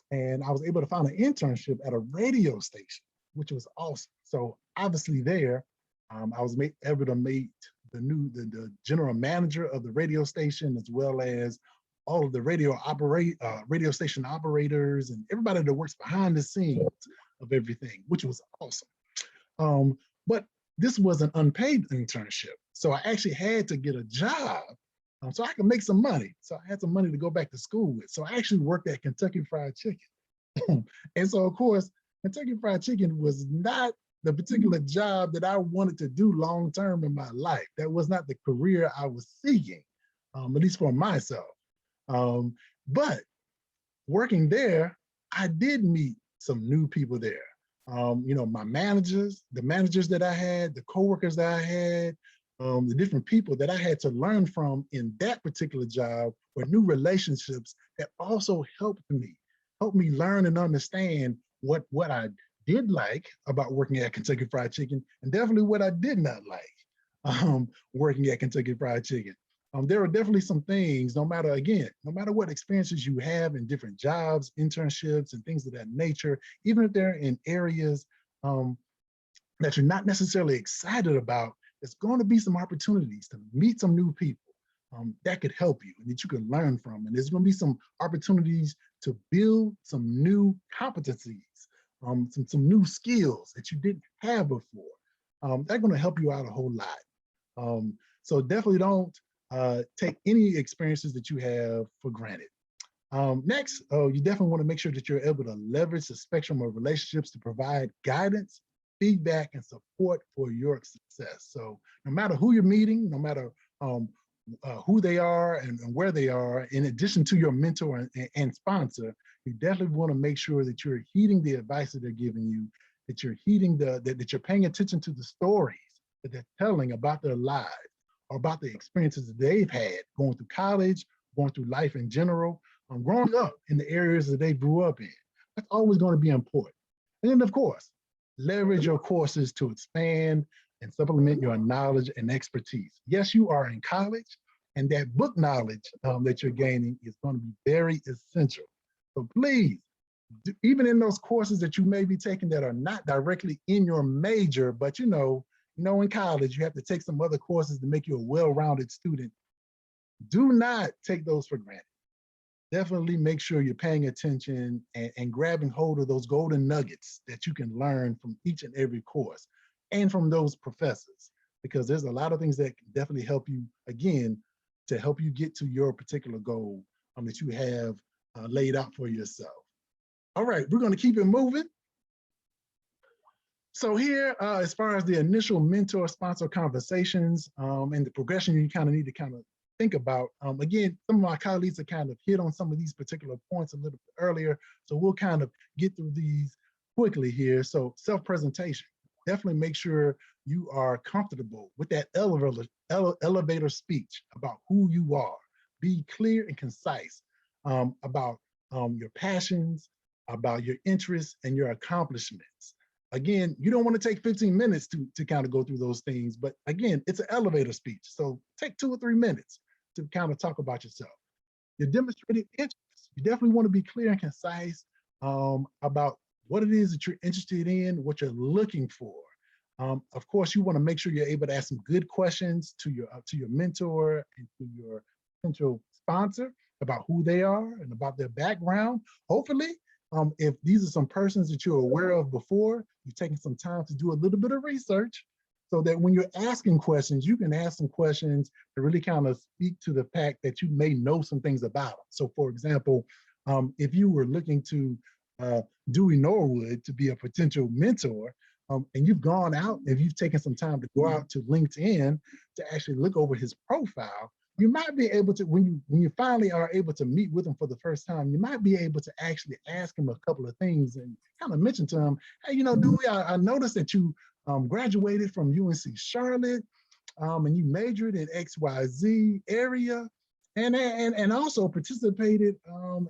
Speaker 4: and I was able to find an internship at a radio station, which was awesome. So obviously there, I was able to meet the general manager of the radio station, as well as all of the radio station operators and everybody that works behind the scenes of everything, which was awesome. But this was an unpaid internship. So I actually had to get a job so I could make some money. So I had some money to go back to school with. So I actually worked at Kentucky Fried Chicken. And so of course, Kentucky Fried Chicken was not the particular job that I wanted to do long-term in my life. That was not the career I was seeking, at least for myself. But working there, I did meet some new people there. My managers, the managers that I had, the coworkers that I had, the different people that I had to learn from in that particular job were new relationships that also helped me learn and understand what I did like about working at Kentucky Fried Chicken, and definitely what I did not like working at Kentucky Fried Chicken. There are definitely some things, no matter what experiences you have in different jobs, internships, and things of that nature, even if they're in areas that you're not necessarily excited about, there's going to be some opportunities to meet some new people that could help you and that you can learn from. And there's going to be some opportunities to build some new competencies, some new skills that you didn't have before. They're going to help you out a whole lot. So definitely don't take any experiences that you have for granted. Next, you definitely want to make sure that you're able to leverage the spectrum of relationships to provide guidance, feedback, and support for your success. So no matter who you're meeting, no matter who they are and where they are, in addition to your mentor and sponsor, you definitely want to make sure that you're heeding the advice that they're giving you, that you're heeding that you're paying attention to the stories that they're telling about their lives or about the experiences that they've had going through college, going through life in general, growing up in the areas that they grew up in. That's always going to be important. And then of course, leverage your courses to expand and supplement your knowledge and expertise. Yes, you are in college, and that book knowledge that you're gaining is going to be very essential. So please, even in those courses that you may be taking that are not directly in your major, but in college, you have to take some other courses to make you a well-rounded student. Do not take those for granted. Definitely make sure you're paying attention and grabbing hold of those golden nuggets that you can learn from each and every course and from those professors, because there's a lot of things that can definitely help you, again, to help you get to your particular goal that you have laid out for yourself. All right, we're going to keep it moving. So here, as far as the initial mentor-sponsor conversations and the progression you kind of need to think about, again, some of my colleagues have kind of hit on some of these particular points a little bit earlier, so we'll kind of get through these quickly here. So self-presentation, definitely make sure you are comfortable with that elevator speech about who you are. Be clear and concise about your passions, about your interests, and your accomplishments. Again, you don't want to take 15 minutes to kind of go through those things, but again, it's an elevator speech. So take 2 or 3 minutes to kind of talk about yourself. Your demonstrated interests, you definitely want to be clear and concise about what it is that you're interested in, what you're looking for. Of course, you want to make sure you're able to ask some good questions to your mentor and to your potential sponsor about who they are and about their background. Hopefully, if these are some persons that you're aware of before, you're taking some time to do a little bit of research so that when you're asking questions, you can ask some questions to really kind of speak to the fact that you may know some things about them. So for example, if you were looking to Dewey Norwood to be a potential mentor, and you've gone out, if you've taken some time to go out to LinkedIn to actually look over his profile, you might be able to, when you finally are able to meet with him for the first time, you might be able to actually ask him a couple of things and kind of mention to him, hey, Dewey, I noticed that you graduated from UNC Charlotte and you majored in XYZ area. and also participated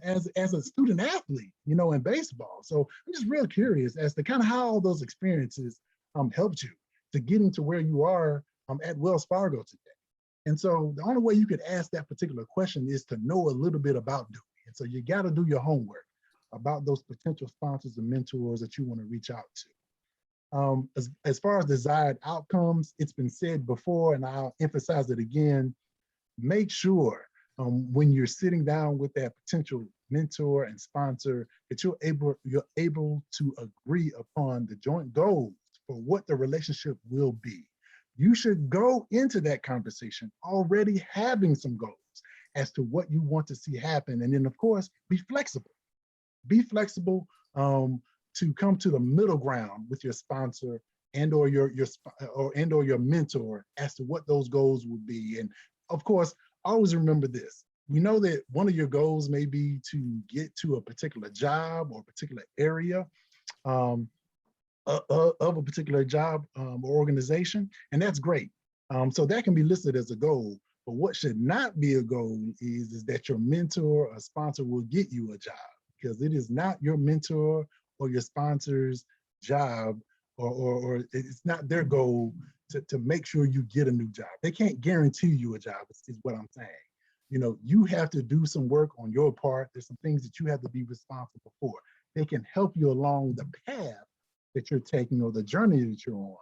Speaker 4: as a student athlete, you know, in baseball. So I'm just real curious as to kind of how all those experiences helped you to getting to where you are at Wells Fargo today. And so the only way you could ask that particular question is to know a little bit about Dewey. And so you got to do your homework about those potential sponsors and mentors that you want to reach out to. As far as desired outcomes, it's been said before, and I'll emphasize it again. Make sure when you're sitting down with that potential mentor and sponsor that you're able to agree upon the joint goals for what the relationship will be. You should go into that conversation already having some goals as to what you want to see happen. And then of course, be flexible. Be flexible to come to the middle ground with your sponsor and or your mentor as to what those goals will be. And of course, always remember this. We know that one of your goals may be to get to a particular job or a particular area of a particular job or organization, and that's great. So that can be listed as a goal, but what should not be a goal is that your mentor or sponsor will get you a job, because it is not your mentor or your sponsor's job, or it's not their goal to make sure you get a new job. They can't guarantee you a job, is what I'm saying. You know, you have to do some work on your part. There's some things that you have to be responsible for. They can help you along the path that you're taking or the journey that you're on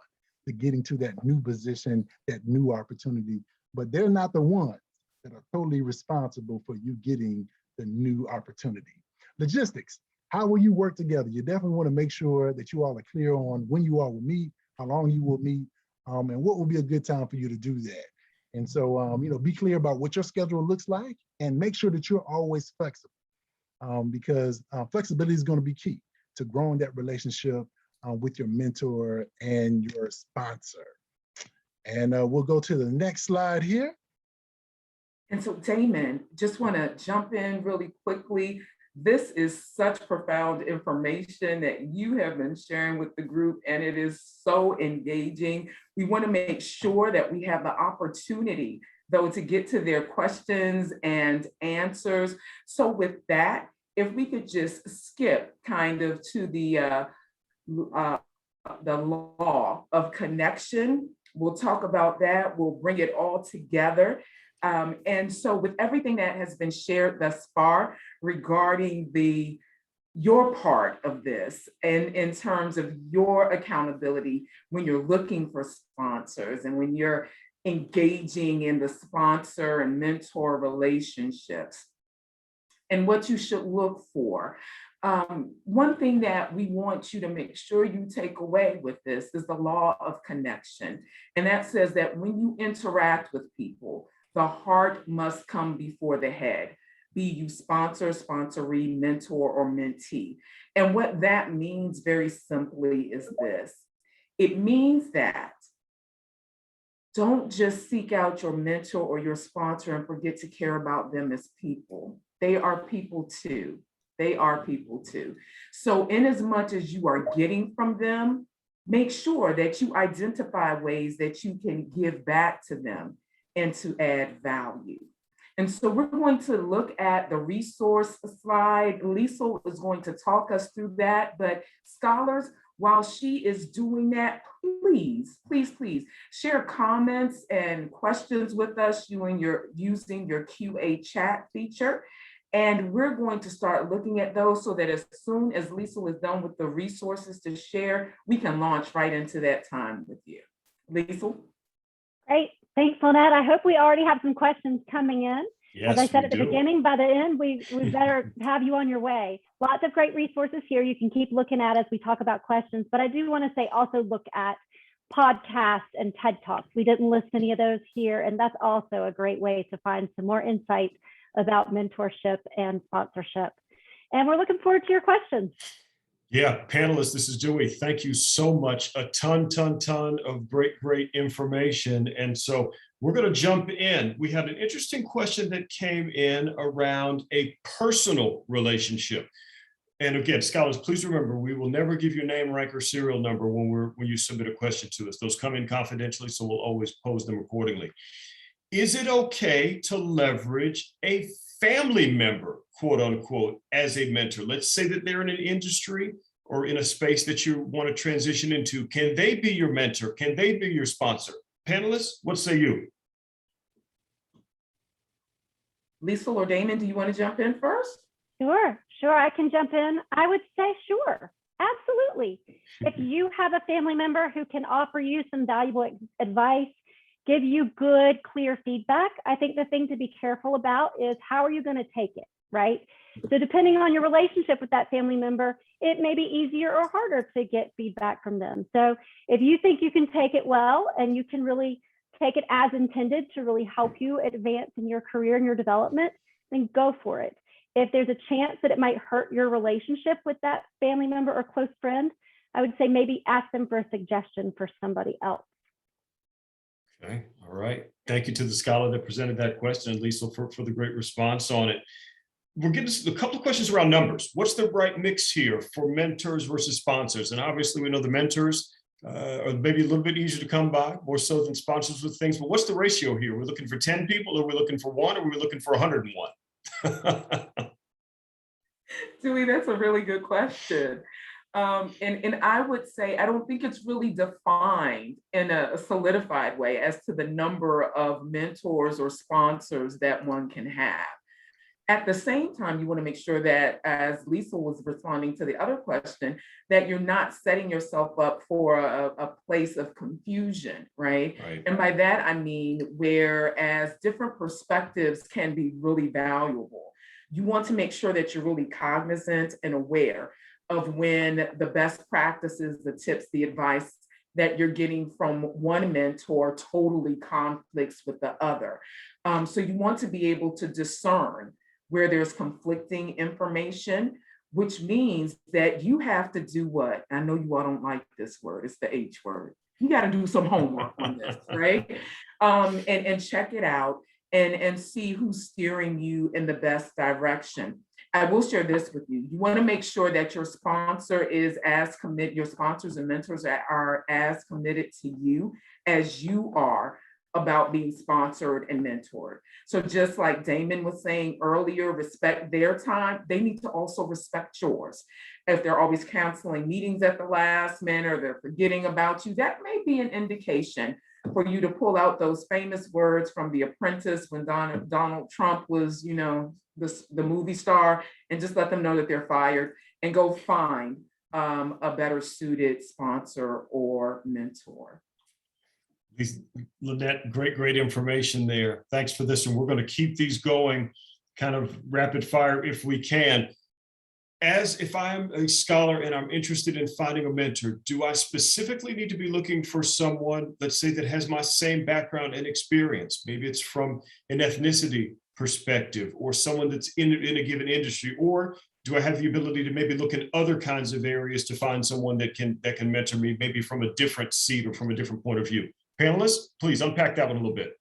Speaker 4: to getting to that new position, that new opportunity, but they're not the ones that are totally responsible for you getting the new opportunity. Logistics, how will you work together? You definitely want to make sure that you all are clear on when you all will meet, how long you will meet, and what will be a good time for you to do that. And so, you know, be clear about what your schedule looks like and make sure that you're always flexible, because flexibility is going to be key to growing that relationship with your mentor and your sponsor. And we'll go to the next slide here.
Speaker 2: And so Damon, just want to jump in really quickly. This is such profound information that you have been sharing with the group, and it is so engaging. We want to make sure that we have the opportunity, though, to get to their questions and answers. So with that, if we could just skip kind of to the law of connection, we'll talk about that. We'll bring it all together. And so with everything that has been shared thus far regarding your part of this, and in terms of your accountability when you're looking for sponsors and when you're engaging in the sponsor and mentor relationships and what you should look for. One thing that we want you to make sure you take away with this is the law of connection. And that says that when you interact with people, the heart must come before the head, be you sponsor, sponsoree, mentor, or mentee. And what that means very simply is this. It means that don't just seek out your mentor or your sponsor and forget to care about them as people. They are people too. They are people too. So in as much as you are getting from them, make sure that you identify ways that you can give back to them and to add value. And so we're going to look at the resource slide. Lisa is going to talk us through that, but scholars, while she is doing that, please share comments and questions with us using your QA chat feature. And we're going to start looking at those so that as soon as Lisa is done with the resources to share, we can launch right into that time with you. Lisa?
Speaker 3: Great. Thanks, Lynette. I hope we already have some questions coming in.
Speaker 1: Yes,
Speaker 3: as I said at the beginning, by the end, we better have you on your way. Lots of great resources here you can keep looking at as we talk about questions. But I do want to say also look at podcasts and TED Talks. We didn't list any of those here, and that's also a great way to find some more insight about mentorship and sponsorship. And we're looking forward to your questions.
Speaker 1: Yeah, panelists, this is Dewey. Thank you so much. A ton of great information. And so we're going to jump in. We had an interesting question that came in around a personal relationship. And again, scholars, please remember, we will never give you name, rank, or serial number when you submit a question to us. Those come in confidentially, so we'll always pose them accordingly. is it okay to leverage a family member, quote unquote, as a mentor? Let's say that they're in an industry or in a space that you want to transition into. Can they be your mentor? Can they be your sponsor? Panelists, what say you?
Speaker 2: Lisa or Damon, do you want to jump in first?
Speaker 3: Sure, I can jump in. I would say sure, absolutely. If you have a family member who can offer you some valuable advice, give you good, clear feedback, I think the thing to be careful about is how are you going to take it, right? So depending on your relationship with that family member, it may be easier or harder to get feedback from them. So if you think you can take it well and you can really take it as intended to really help you advance in your career and your development, then go for it. If there's a chance that it might hurt your relationship with that family member or close friend, I would say maybe ask them for a suggestion for somebody else.
Speaker 1: Okay, all right. Thank you to the scholar that presented that question, and Lisa, for the great response on it. We're getting a couple of questions around numbers. What's the right mix here for mentors versus sponsors? And obviously we know the mentors are maybe a little bit easier to come by, more so than sponsors with things, but what's the ratio here? We're looking for 10 people, or we're looking for one, or we're looking for 101?
Speaker 2: Dewey, that's a really good question. And I would say, I don't think it's really defined in a solidified way as to the number of mentors or sponsors that one can have. At the same time, you want to make sure that, as Lisa was responding to the other question, that you're not setting yourself up for a place of confusion, right? And by that, I mean, whereas different perspectives can be really valuable, you want to make sure that you're really cognizant and aware of when the best practices, the tips, the advice that you're getting from one mentor totally conflicts with the other. So you want to be able to discern where there's conflicting information, which means that you have to do what? I know you all don't like this word, it's the H word. You got to do some homework on this, right? And check it out and see who's steering you in the best direction. I will share this with you. You want to make sure that your sponsor is as committed, your sponsors and mentors are as committed to you as you are about being sponsored and mentored. So just like Damon was saying earlier, respect their time, they need to also respect yours. If they're always canceling meetings at the last minute or they're forgetting about you, that may be an indication for you to pull out those famous words from The Apprentice when Donald Trump was, the movie star, and just let them know that they're fired and go find a better suited sponsor or mentor.
Speaker 1: Lynette, great information there. Thanks for this. And we're going to keep these going kind of rapid fire if we can. As if I'm a scholar and I'm interested in finding a mentor, do I specifically need to be looking for someone, let's say, that has my same background and experience? Maybe it's from an ethnicity perspective or someone that's in a given industry, or do I have the ability to maybe look at other kinds of areas to find someone that can mentor me, maybe from a different seat or from a different point of view? Panelists, please unpack that one a little bit.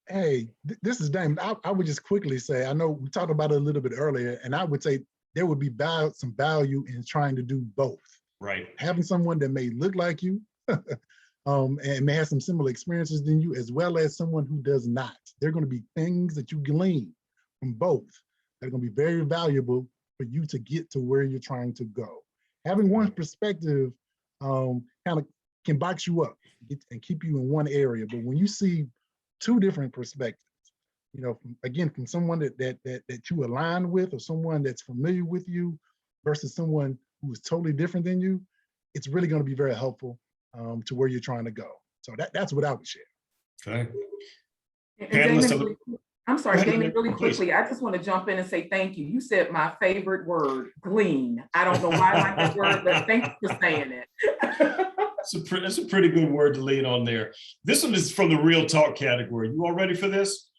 Speaker 4: Hey, this is Damon. I would just quickly say, I know we talked about it a little bit earlier, and I would say there would be some value in trying to do both.
Speaker 1: Right.
Speaker 4: Having someone that may look like you and may have some similar experiences than you, as well as someone who does not. There are going to be things that you glean from both that are going to be very valuable for you to get to where you're trying to go. Having one perspective kind of can box you up and keep you in one area. But when you see two different perspectives, from someone that you align with, or someone that's familiar with you versus someone who is totally different than you, it's really going to be very helpful to where you're trying to go. So that's what I would share.
Speaker 1: Okay.
Speaker 2: Damon, I'm sorry, Damon, really
Speaker 1: please.
Speaker 2: quickly, I just want to jump in and say thank you. You said my favorite word, glean. I don't know why I like that word, but thank you for saying it.
Speaker 1: That's a pretty good word to lean on there. This one is from the real talk category. You all ready for this?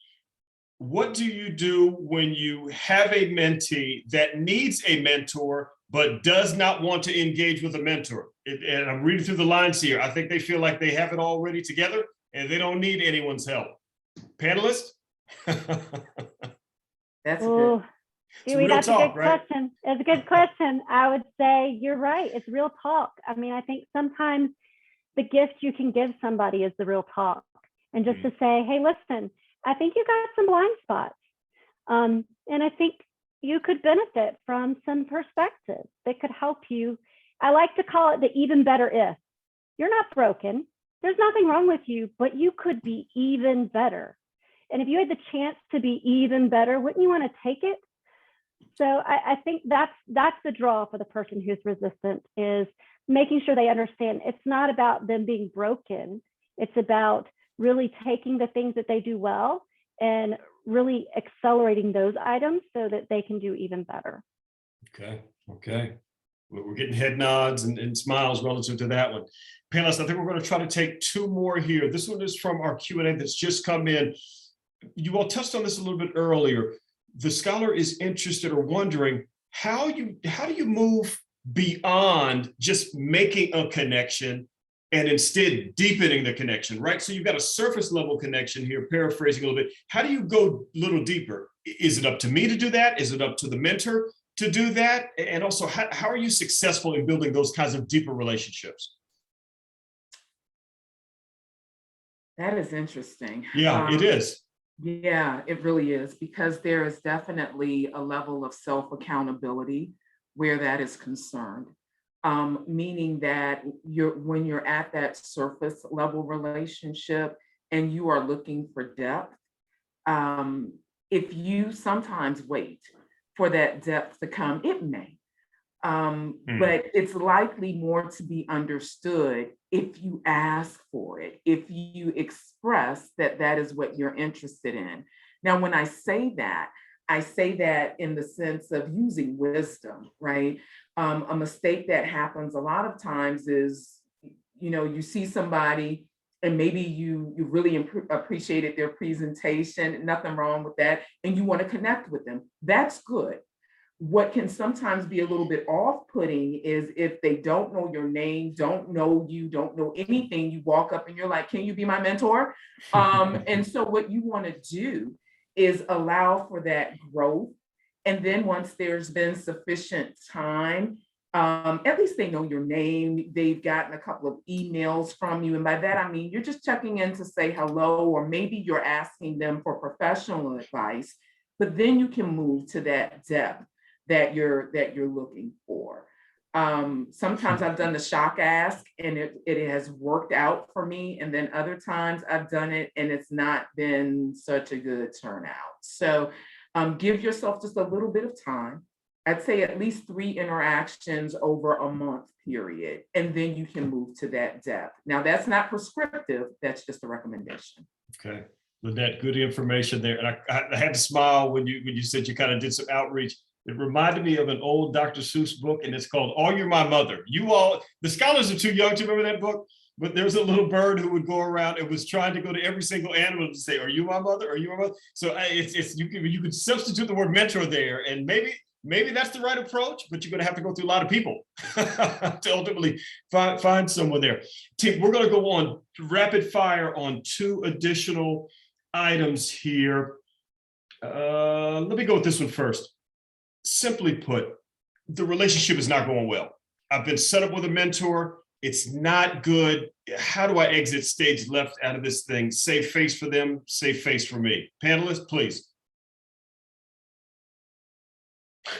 Speaker 1: What do you do when you have a mentee that needs a mentor but does not want to engage with a mentor? And I'm reading through the lines here. I think they feel like they have it already together and they don't need anyone's help. Panelists?
Speaker 2: That's good.
Speaker 3: Dewey, that's a good question. It's a good question. I would say you're right. It's real talk. I mean, I think sometimes the gift you can give somebody is the real talk. And just to say, hey, listen, I think you got some blind spots. And I think you could benefit from some perspectives that could help you. I like to call it the even better if. You're not broken. There's nothing wrong with you, but you could be even better. And if you had the chance to be even better, wouldn't you want to take it? So I think that's the draw for the person who's resistant, is making sure they understand it's not about them being broken. It's about really taking the things that they do well and really accelerating those items so that they can do even better.
Speaker 1: Okay. We're getting head nods and smiles relative to that one. Panelists, I think we're going to try to take two more here. This one is from our Q&A that's just come in. You all touched on this a little bit earlier. The scholar is interested or wondering how do you move beyond just making a connection and instead deepening the connection, right? So you've got a surface level connection here, paraphrasing a little bit. How do you go a little deeper? Is it up to me to do that? Is it up to the mentor to do that? And also, how are you successful in building those kinds of deeper relationships?
Speaker 2: That is interesting.
Speaker 1: Yeah, it is.
Speaker 2: Yeah, it really is, because there is definitely a level of self-accountability where that is concerned. Meaning that when you're at that surface level relationship and you are looking for depth, if you sometimes wait for that depth to come, it may. But it's likely more to be understood if you ask for it, if you express that that is what you're interested in. Now, when I say that in the sense of using wisdom, right? A mistake that happens a lot of times is, you see somebody and maybe you really appreciated their presentation, nothing wrong with that, and you want to connect with them. That's good. What can sometimes be a little bit off-putting is if they don't know your name, don't know you, don't know anything, you walk up and you're like, can you be my mentor? And so what you want to do is allow for that growth. And then once there's been sufficient time, at least they know your name, they've gotten a couple of emails from you. And by that, I mean, you're just checking in to say hello, or maybe you're asking them for professional advice, but then you can move to that depth that you're looking for. Sometimes I've done the shock ask and it has worked out for me. And then other times I've done it and it's not been such a good turnout. So give yourself just a little bit of time. I'd say at least 3 interactions over a month period, and then you can move to that depth. Now that's not prescriptive, that's just a recommendation.
Speaker 1: Okay, Lynette, good information there. And I had to smile when you said you kind of did some outreach. It reminded me of an old Dr. Seuss book, and it's called "Oh, You're My Mother." The scholars are too young to remember that book, but there's a little bird who would go around and was trying to go to every single animal to say, "Are you my mother? Are you my mother?" So you could substitute the word mentor there, and maybe that's the right approach, but you're going to have to go through a lot of people to ultimately find someone there. Tim, we're going to go on rapid fire on 2 additional items here. Let me go with this one first. Simply put, the relationship is not going well. I've been set up with a mentor. It's not good. How do I exit stage left out of this thing? Save face for them, save face for me. Panelists, please.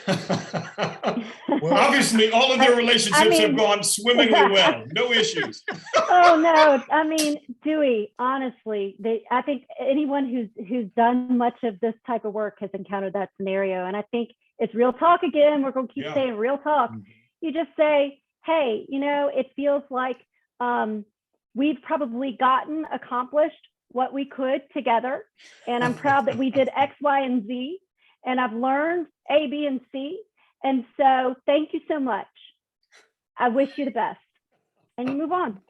Speaker 1: Well, obviously, all of their relationships have gone swimmingly well. No issues.
Speaker 3: Oh no! I mean, Dewey. Honestly, I think anyone who's done much of this type of work has encountered that scenario. And I think it's real talk again. We're going to keep saying real talk. You just say, "Hey, it feels like we've probably accomplished what we could together, and I'm proud that we did X, Y, and Z, and I've learned A, B, and C. And so thank you so much. I wish you the best." And you move on.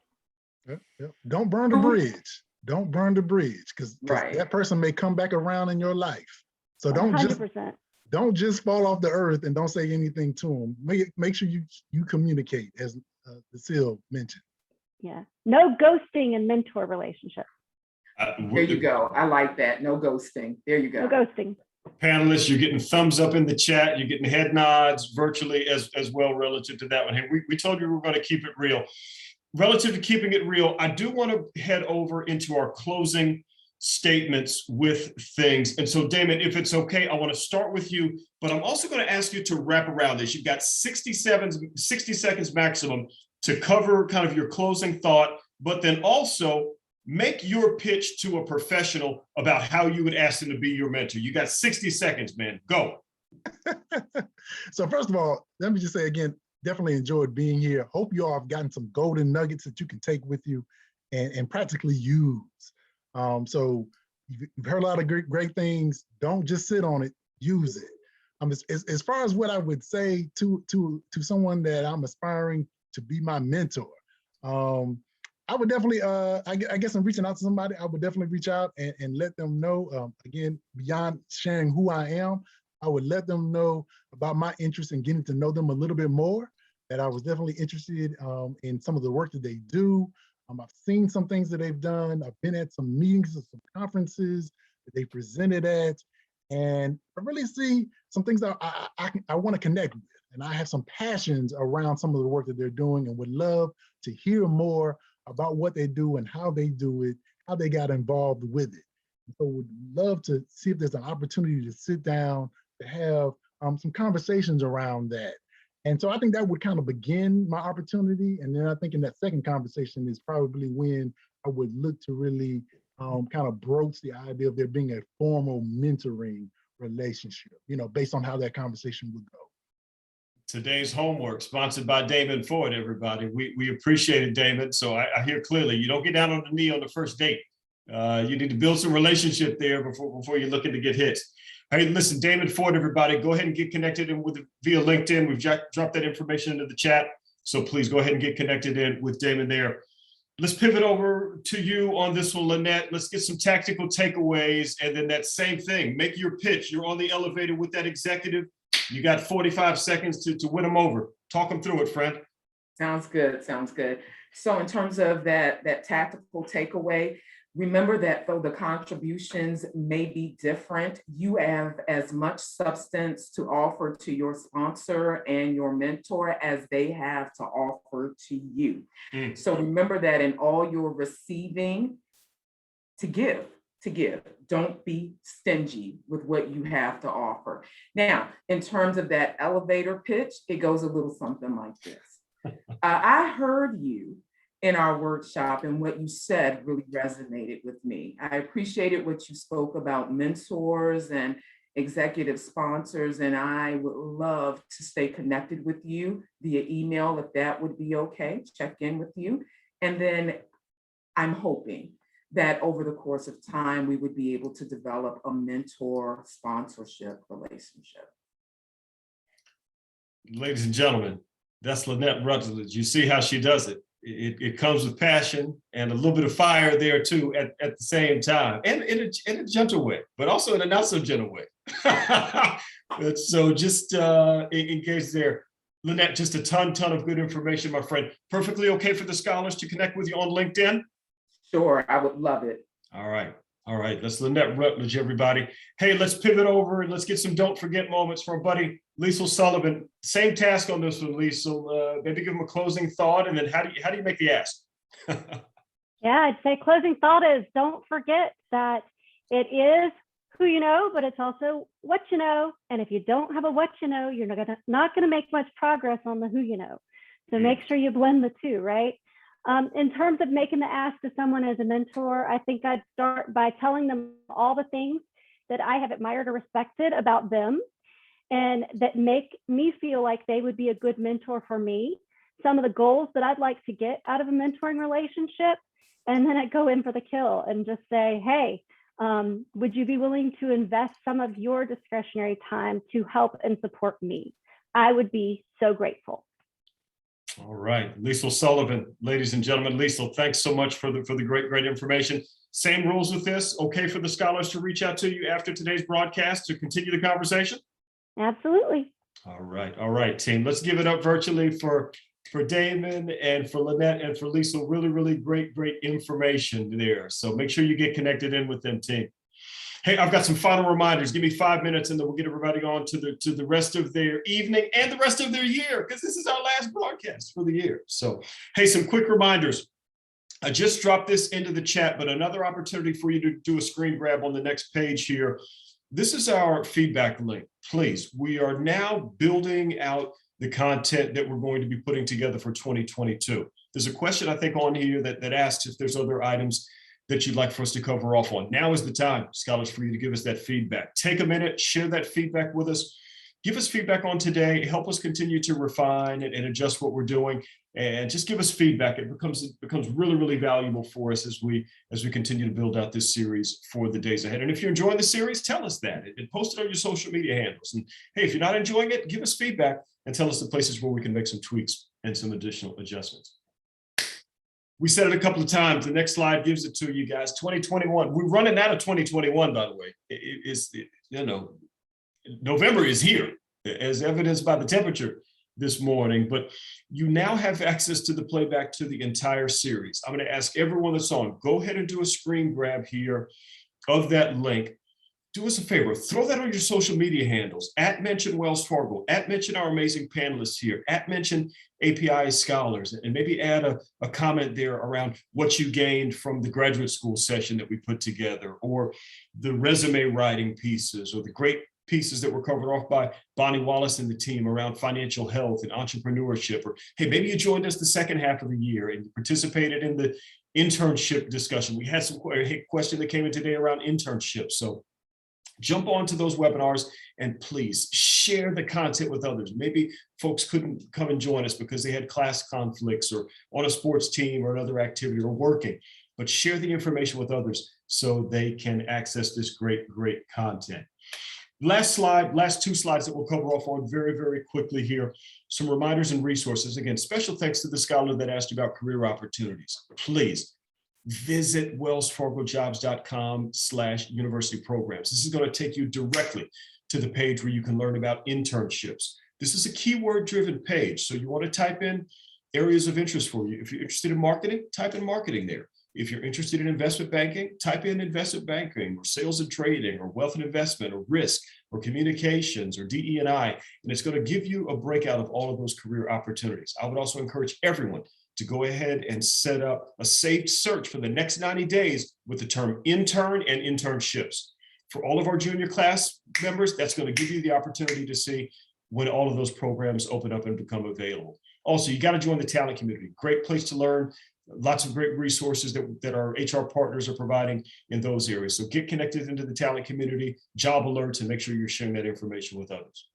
Speaker 4: Yep. Don't burn the bridge. Don't burn the bridge, because that person may come back around in your life. So don't
Speaker 3: 100%.
Speaker 4: Don't just fall off the earth and don't say anything to them. Make sure you communicate, as Cecile mentioned.
Speaker 3: Yeah. No ghosting in mentor relationships.
Speaker 2: There you go. I like that. No ghosting. There you go.
Speaker 3: No ghosting.
Speaker 1: Panelists, you're getting thumbs up in the chat. You're getting head nods virtually as well relative to that one. Hey, we told you we were going to keep it real. relative to keeping it real, I do want to head over into our closing statements with things. And so, Damon, if it's okay, I want to start with you, but I'm also going to ask you to wrap around this. You've got 60 seconds maximum to cover kind of your closing thought, but then also make your pitch to a professional about how you would ask them to be your mentor. You got 60 seconds, man. Go.
Speaker 4: So first of all, let me just say again, definitely enjoyed being here. Hope you all have gotten some golden nuggets that you can take with you and practically use. So you've heard a lot of great things. Don't just sit on it, use it. As far as what I would say to someone that I'm aspiring to be my mentor, I would definitely, I guess I'm reaching out to somebody, I would definitely reach out and let them know, again, beyond sharing who I am, I would let them know about my interest in getting to know them a little bit more, that I was definitely interested in some of the work that they do. I've seen some things that they've done. I've been at some meetings and some conferences that they presented at, and I really see some things that I want to connect with. And I have some passions around some of the work that they're doing and would love to hear more about what they do and how they do it, how they got involved with it. So would love to see if there's an opportunity to sit down, to have some conversations around that. And so I think that would kind of begin my opportunity. And then I think in that second conversation is probably when I would look to really kind of broach the idea of there being a formal mentoring relationship, based on how that conversation would go.
Speaker 1: Today's homework sponsored by Damon Ford, everybody. We appreciate it, Damon. So I hear clearly, you don't get down on the knee on the first date. You need to build some relationship there before you're looking to get hit. Hey, listen, Damon Ford, everybody, go ahead and get connected in with via LinkedIn. We've dropped that information into the chat. So please go ahead and get connected in with Damon there. Let's pivot over to you on this one, Lynette. Let's get some tactical takeaways. And then that same thing, make your pitch. You're on the elevator with that executive. You got 45 seconds to win them over. Talk them through it, friend.
Speaker 2: Sounds good. Sounds good. So in terms of that tactical takeaway, remember that though the contributions may be different, you have as much substance to offer to your sponsor and your mentor as they have to offer to you. So remember that in all your receiving, to give. Don't be stingy with what you have to offer. Now, in terms of that elevator pitch, it goes a little something like this. I heard you in our workshop, and what you said really resonated with me. I appreciated what you spoke about mentors and executive sponsors, and I would love to stay connected with you via email if that would be okay, check in with you. And then I'm hoping that over the course of time, we would be able to develop a mentor sponsorship relationship.
Speaker 1: Ladies and gentlemen, that's Lynette Rutledge. You see how she does it. It comes with passion and a little bit of fire there too at the same time, and in a gentle way, but also in a not so gentle way. So just engage there. Lynette, just a ton of good information, my friend. Perfectly okay for the scholars to connect with you on LinkedIn?
Speaker 2: Sure, I would love it.
Speaker 1: All right. That's Lynette Rutledge, everybody. Hey, let's pivot over and let's get some don't forget moments from our buddy Liesl Sullivan. Same task on this one, Liesl. Maybe give him a closing thought, and then how do you make the ask?
Speaker 3: Yeah, I'd say closing thought is don't forget that it is who you know, but it's also what you know. And if you don't have a what you know, you're not gonna make much progress on the who you know. So make sure you blend the two, right? In terms of making the ask to someone as a mentor, I think I'd start by telling them all the things that I have admired or respected about them and that make me feel like they would be a good mentor for me. Some of the goals that I'd like to get out of a mentoring relationship. And then I'd go in for the kill and just say, hey, would you be willing to invest some of your discretionary time to help and support me? I would be so grateful.
Speaker 1: All right, Liesl Sullivan, ladies and gentlemen. Liesl, thanks so much for the great information. Same rules with this. Okay for the scholars to reach out to you after today's broadcast to continue the conversation?
Speaker 3: Absolutely.
Speaker 1: All right, team. Let's give it up virtually for Damon and for Lynette and for Liesl. Really great information there. So make sure you get connected in with them, team. Hey, I've got some final reminders. Give me 5 minutes and then we'll get everybody on to the rest of their evening and the rest of their year, because this is our last broadcast for the year. So, hey, some quick reminders. I just dropped this into the chat, but another opportunity for you to do a screen grab on the next page here. This is our feedback link. Please, we are now building out the content that we're going to be putting together for 2022. There's a question, I think, on here that asks if there's other items that you'd like for us to cover off on. Now is the time, scholars, for you to give us that feedback. Take a minute, share that feedback with us. Give us feedback on today, help us continue to refine and adjust what we're doing, and just give us feedback. It becomes really, really valuable for us as we continue to build out this series for the days ahead. And if you're enjoying the series, tell us that and post it on your social media handles. And hey, if you're not enjoying it, give us feedback and tell us the places where we can make some tweaks and some additional adjustments. We said it a couple of times. The next slide gives it to you guys. 2021. We're running out of 2021, by the way. November is here, as evidenced by the temperature this morning, but you now have access to the playback to the entire series. I'm going to ask everyone that's on, go ahead and do a screen grab here of that link. Do us a favor, throw that on your social media handles, @mention Wells Fargo, @mention our amazing panelists here, @mention API scholars, and maybe add a comment there around what you gained from the graduate school session that we put together, or the resume writing pieces, or the great pieces that were covered off by Bonnie Wallace and the team around financial health and entrepreneurship. Or hey, maybe you joined us the second half of the year and you participated in the internship discussion. We had some question that came in today around internships. So jump onto those webinars and please share the content with others. Maybe folks couldn't come and join us because they had class conflicts or on a sports team or another activity or working, but share the information with others so they can access this great, great content. Last slide, last two slides that we'll cover off on very, very quickly here. Some reminders and resources. Again, special thanks to the scholar that asked about career opportunities. Please visit wellsfargojobs.com/university programs. This is going to take you directly to the page where you can learn about internships. This is a keyword-driven page, so you want to type in areas of interest for you. If you're interested in marketing, type in marketing there. If you're interested in investment banking, type in investment banking or sales and trading or wealth and investment or risk or communications or DE&I, and it's going to give you a breakout of all of those career opportunities. I would also encourage everyone to go ahead and set up a saved search for the next 90 days with the term intern and internships. For all of our junior class members, that's going to give you the opportunity to see when all of those programs open up and become available. Also, you got to join the talent community. Great place to learn. Lots of great resources that our HR partners are providing in those areas. So get connected into the talent community, job alerts, and make sure you're sharing that information with others.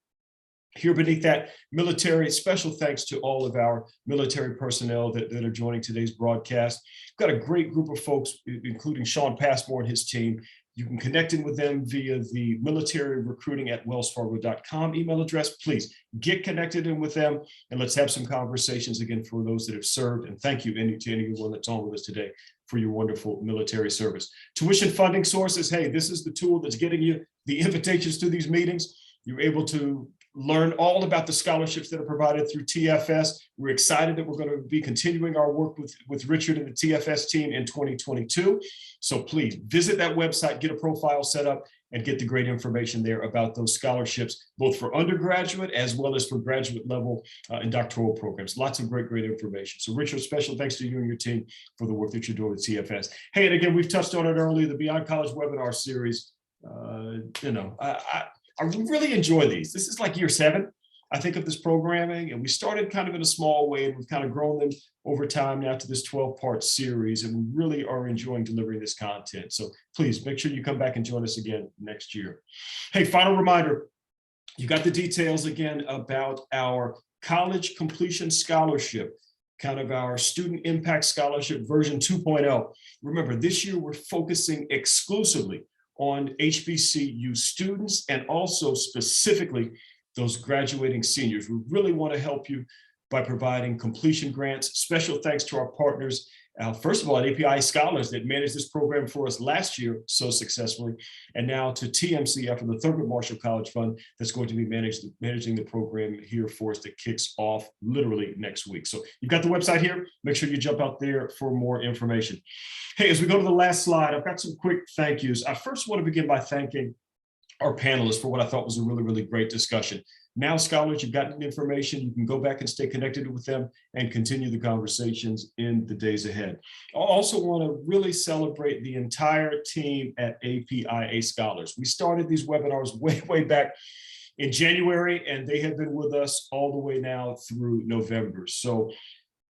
Speaker 1: Here beneath that, military, special thanks to all of our military personnel that are joining today's broadcast. We've got a great group of folks, including Sean Passmore and his team. You can connect in with them via the militaryrecruiting@wellsfargo.com email address. Please get connected in with them and let's have some conversations again for those that have served. And thank you to anyone that's on with us today for your wonderful military service. Tuition funding sources. Hey, this is the tool that's getting you the invitations to these meetings. You're able to learn all about the scholarships that are provided through TFS. We're excited that we're going to be continuing our work with Richard and the TFS team in 2022. So please visit that website, get a profile set up, and get the great information there about those scholarships, both for undergraduate as well as for graduate level and doctoral programs. Lots of great, great information. So Richard, special thanks to you and your team for the work that you're doing with TFS. Hey, and again, we've touched on it earlier, the Beyond College webinar series. I really enjoy these. This is like year 7, I think, of this programming, and we started kind of in a small way, and we've kind of grown them over time now to this 12-part series, and we really are enjoying delivering this content. So please make sure you come back and join us again next year. Hey, final reminder, you got the details again about our college completion scholarship, kind of our student impact scholarship version 2.0. Remember, this year we're focusing exclusively on HBCU students and also specifically those graduating seniors. We really want to help you by providing completion grants. Special thanks to our partners. First of all, at API Scholars that managed this program for us last year so successfully, and now to TMC after the Thurgood Marshall College Fund that's going to be managing the program here for us that kicks off literally next week. So you've got the website here. Make sure you jump out there for more information. Hey, as we go to the last slide, I've got some quick thank yous. I first want to begin by thanking our panelists for what I thought was a really, really great discussion. Now, scholars, you've gotten information, you can go back and stay connected with them and continue the conversations in the days ahead. I also want to really celebrate the entire team at APIA Scholars. We started these webinars way back in January, and they have been with us all the way now through November. So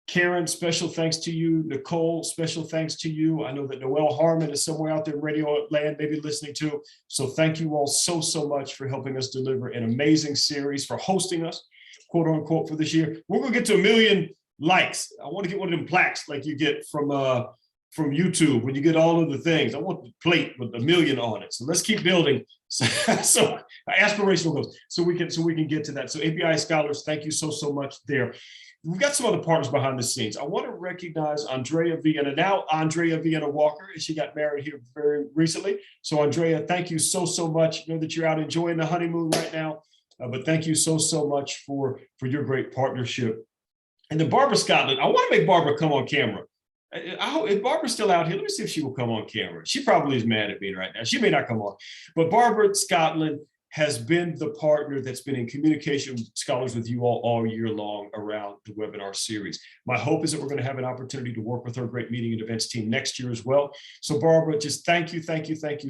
Speaker 1: Karen, special thanks to you. Nicole, special thanks to you. I know that Noelle Harmon is somewhere out there in radio land, maybe listening to. So thank you all so much for helping us deliver an amazing series, for hosting us, quote unquote, for this year. We're gonna get to 1 million likes. I want to get one of them plaques like you get from YouTube when you get all of the things. I want the plate with 1 million on it. So let's keep building. So aspirational goals. So we can get to that. So API Scholars, thank you so much there. We've got some other partners behind the scenes. I want to recognize Andrea Vienna, now Andrea Vienna Walker, and she got married here very recently. So Andrea, thank you so much. I know that you're out enjoying the honeymoon right now, but thank you so much for your great partnership. And then Barbara Scotland, I want to make Barbara come on camera. I hope, if Barbara's still out here, let me see if she will come on camera. She probably is mad at me right now. She may not come on, but Barbara Scotland has been the partner that's been in communication with scholars with you all year long around the webinar series. My hope is that we're going to have an opportunity to work with our great meeting and events team next year as well. So Barbara, just thank you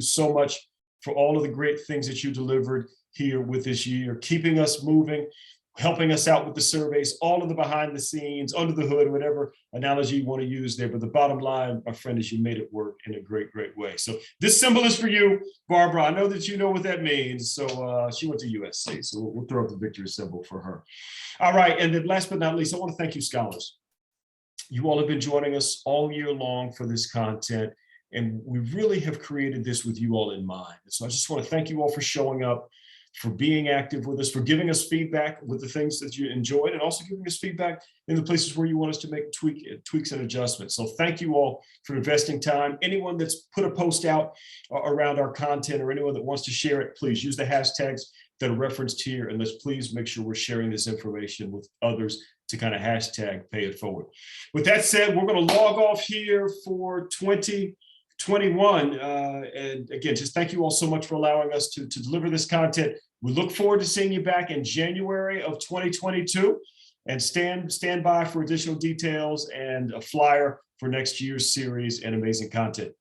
Speaker 1: so much for all of the great things that you delivered here with this year, keeping us moving, helping us out with the surveys, all of the behind the scenes, under the hood, whatever analogy you want to use there. But the bottom line, my friend, is you made it work in a great way. So this symbol is for you, Barbara. I know that you know what that means. So she went to USC, so we'll throw up the victory symbol for her. All right, and then last but not least, I want to thank you, scholars. You all have been joining us all year long for this content, and we really have created this with you all in mind. So I just want to thank you all for showing up, for being active with us, for giving us feedback with the things that you enjoyed, and also giving us feedback in the places where you want us to make tweaks and adjustments. So thank you all for investing time. Anyone that's put a post out around our content, or anyone that wants to share it, please use the hashtags that are referenced here, and let's please make sure we're sharing this information with others to kind of hashtag pay it forward. With that said, we're going to log off here for 2021. And again, just thank you all so much for allowing us to deliver this content. We look forward to seeing you back in January of 2022, and stand by for additional details and a flyer for next year's series and amazing content.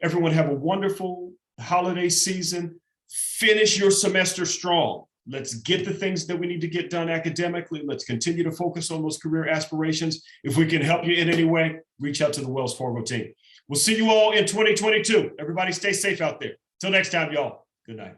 Speaker 1: Everyone have a wonderful holiday season. Finish your semester strong. Let's get the things that we need to get done academically. Let's continue to focus on those career aspirations. If we can help you in any way, reach out to the Wells Fargo team. We'll see you all in 2022. Everybody stay safe out there. Till next time, y'all. Good night.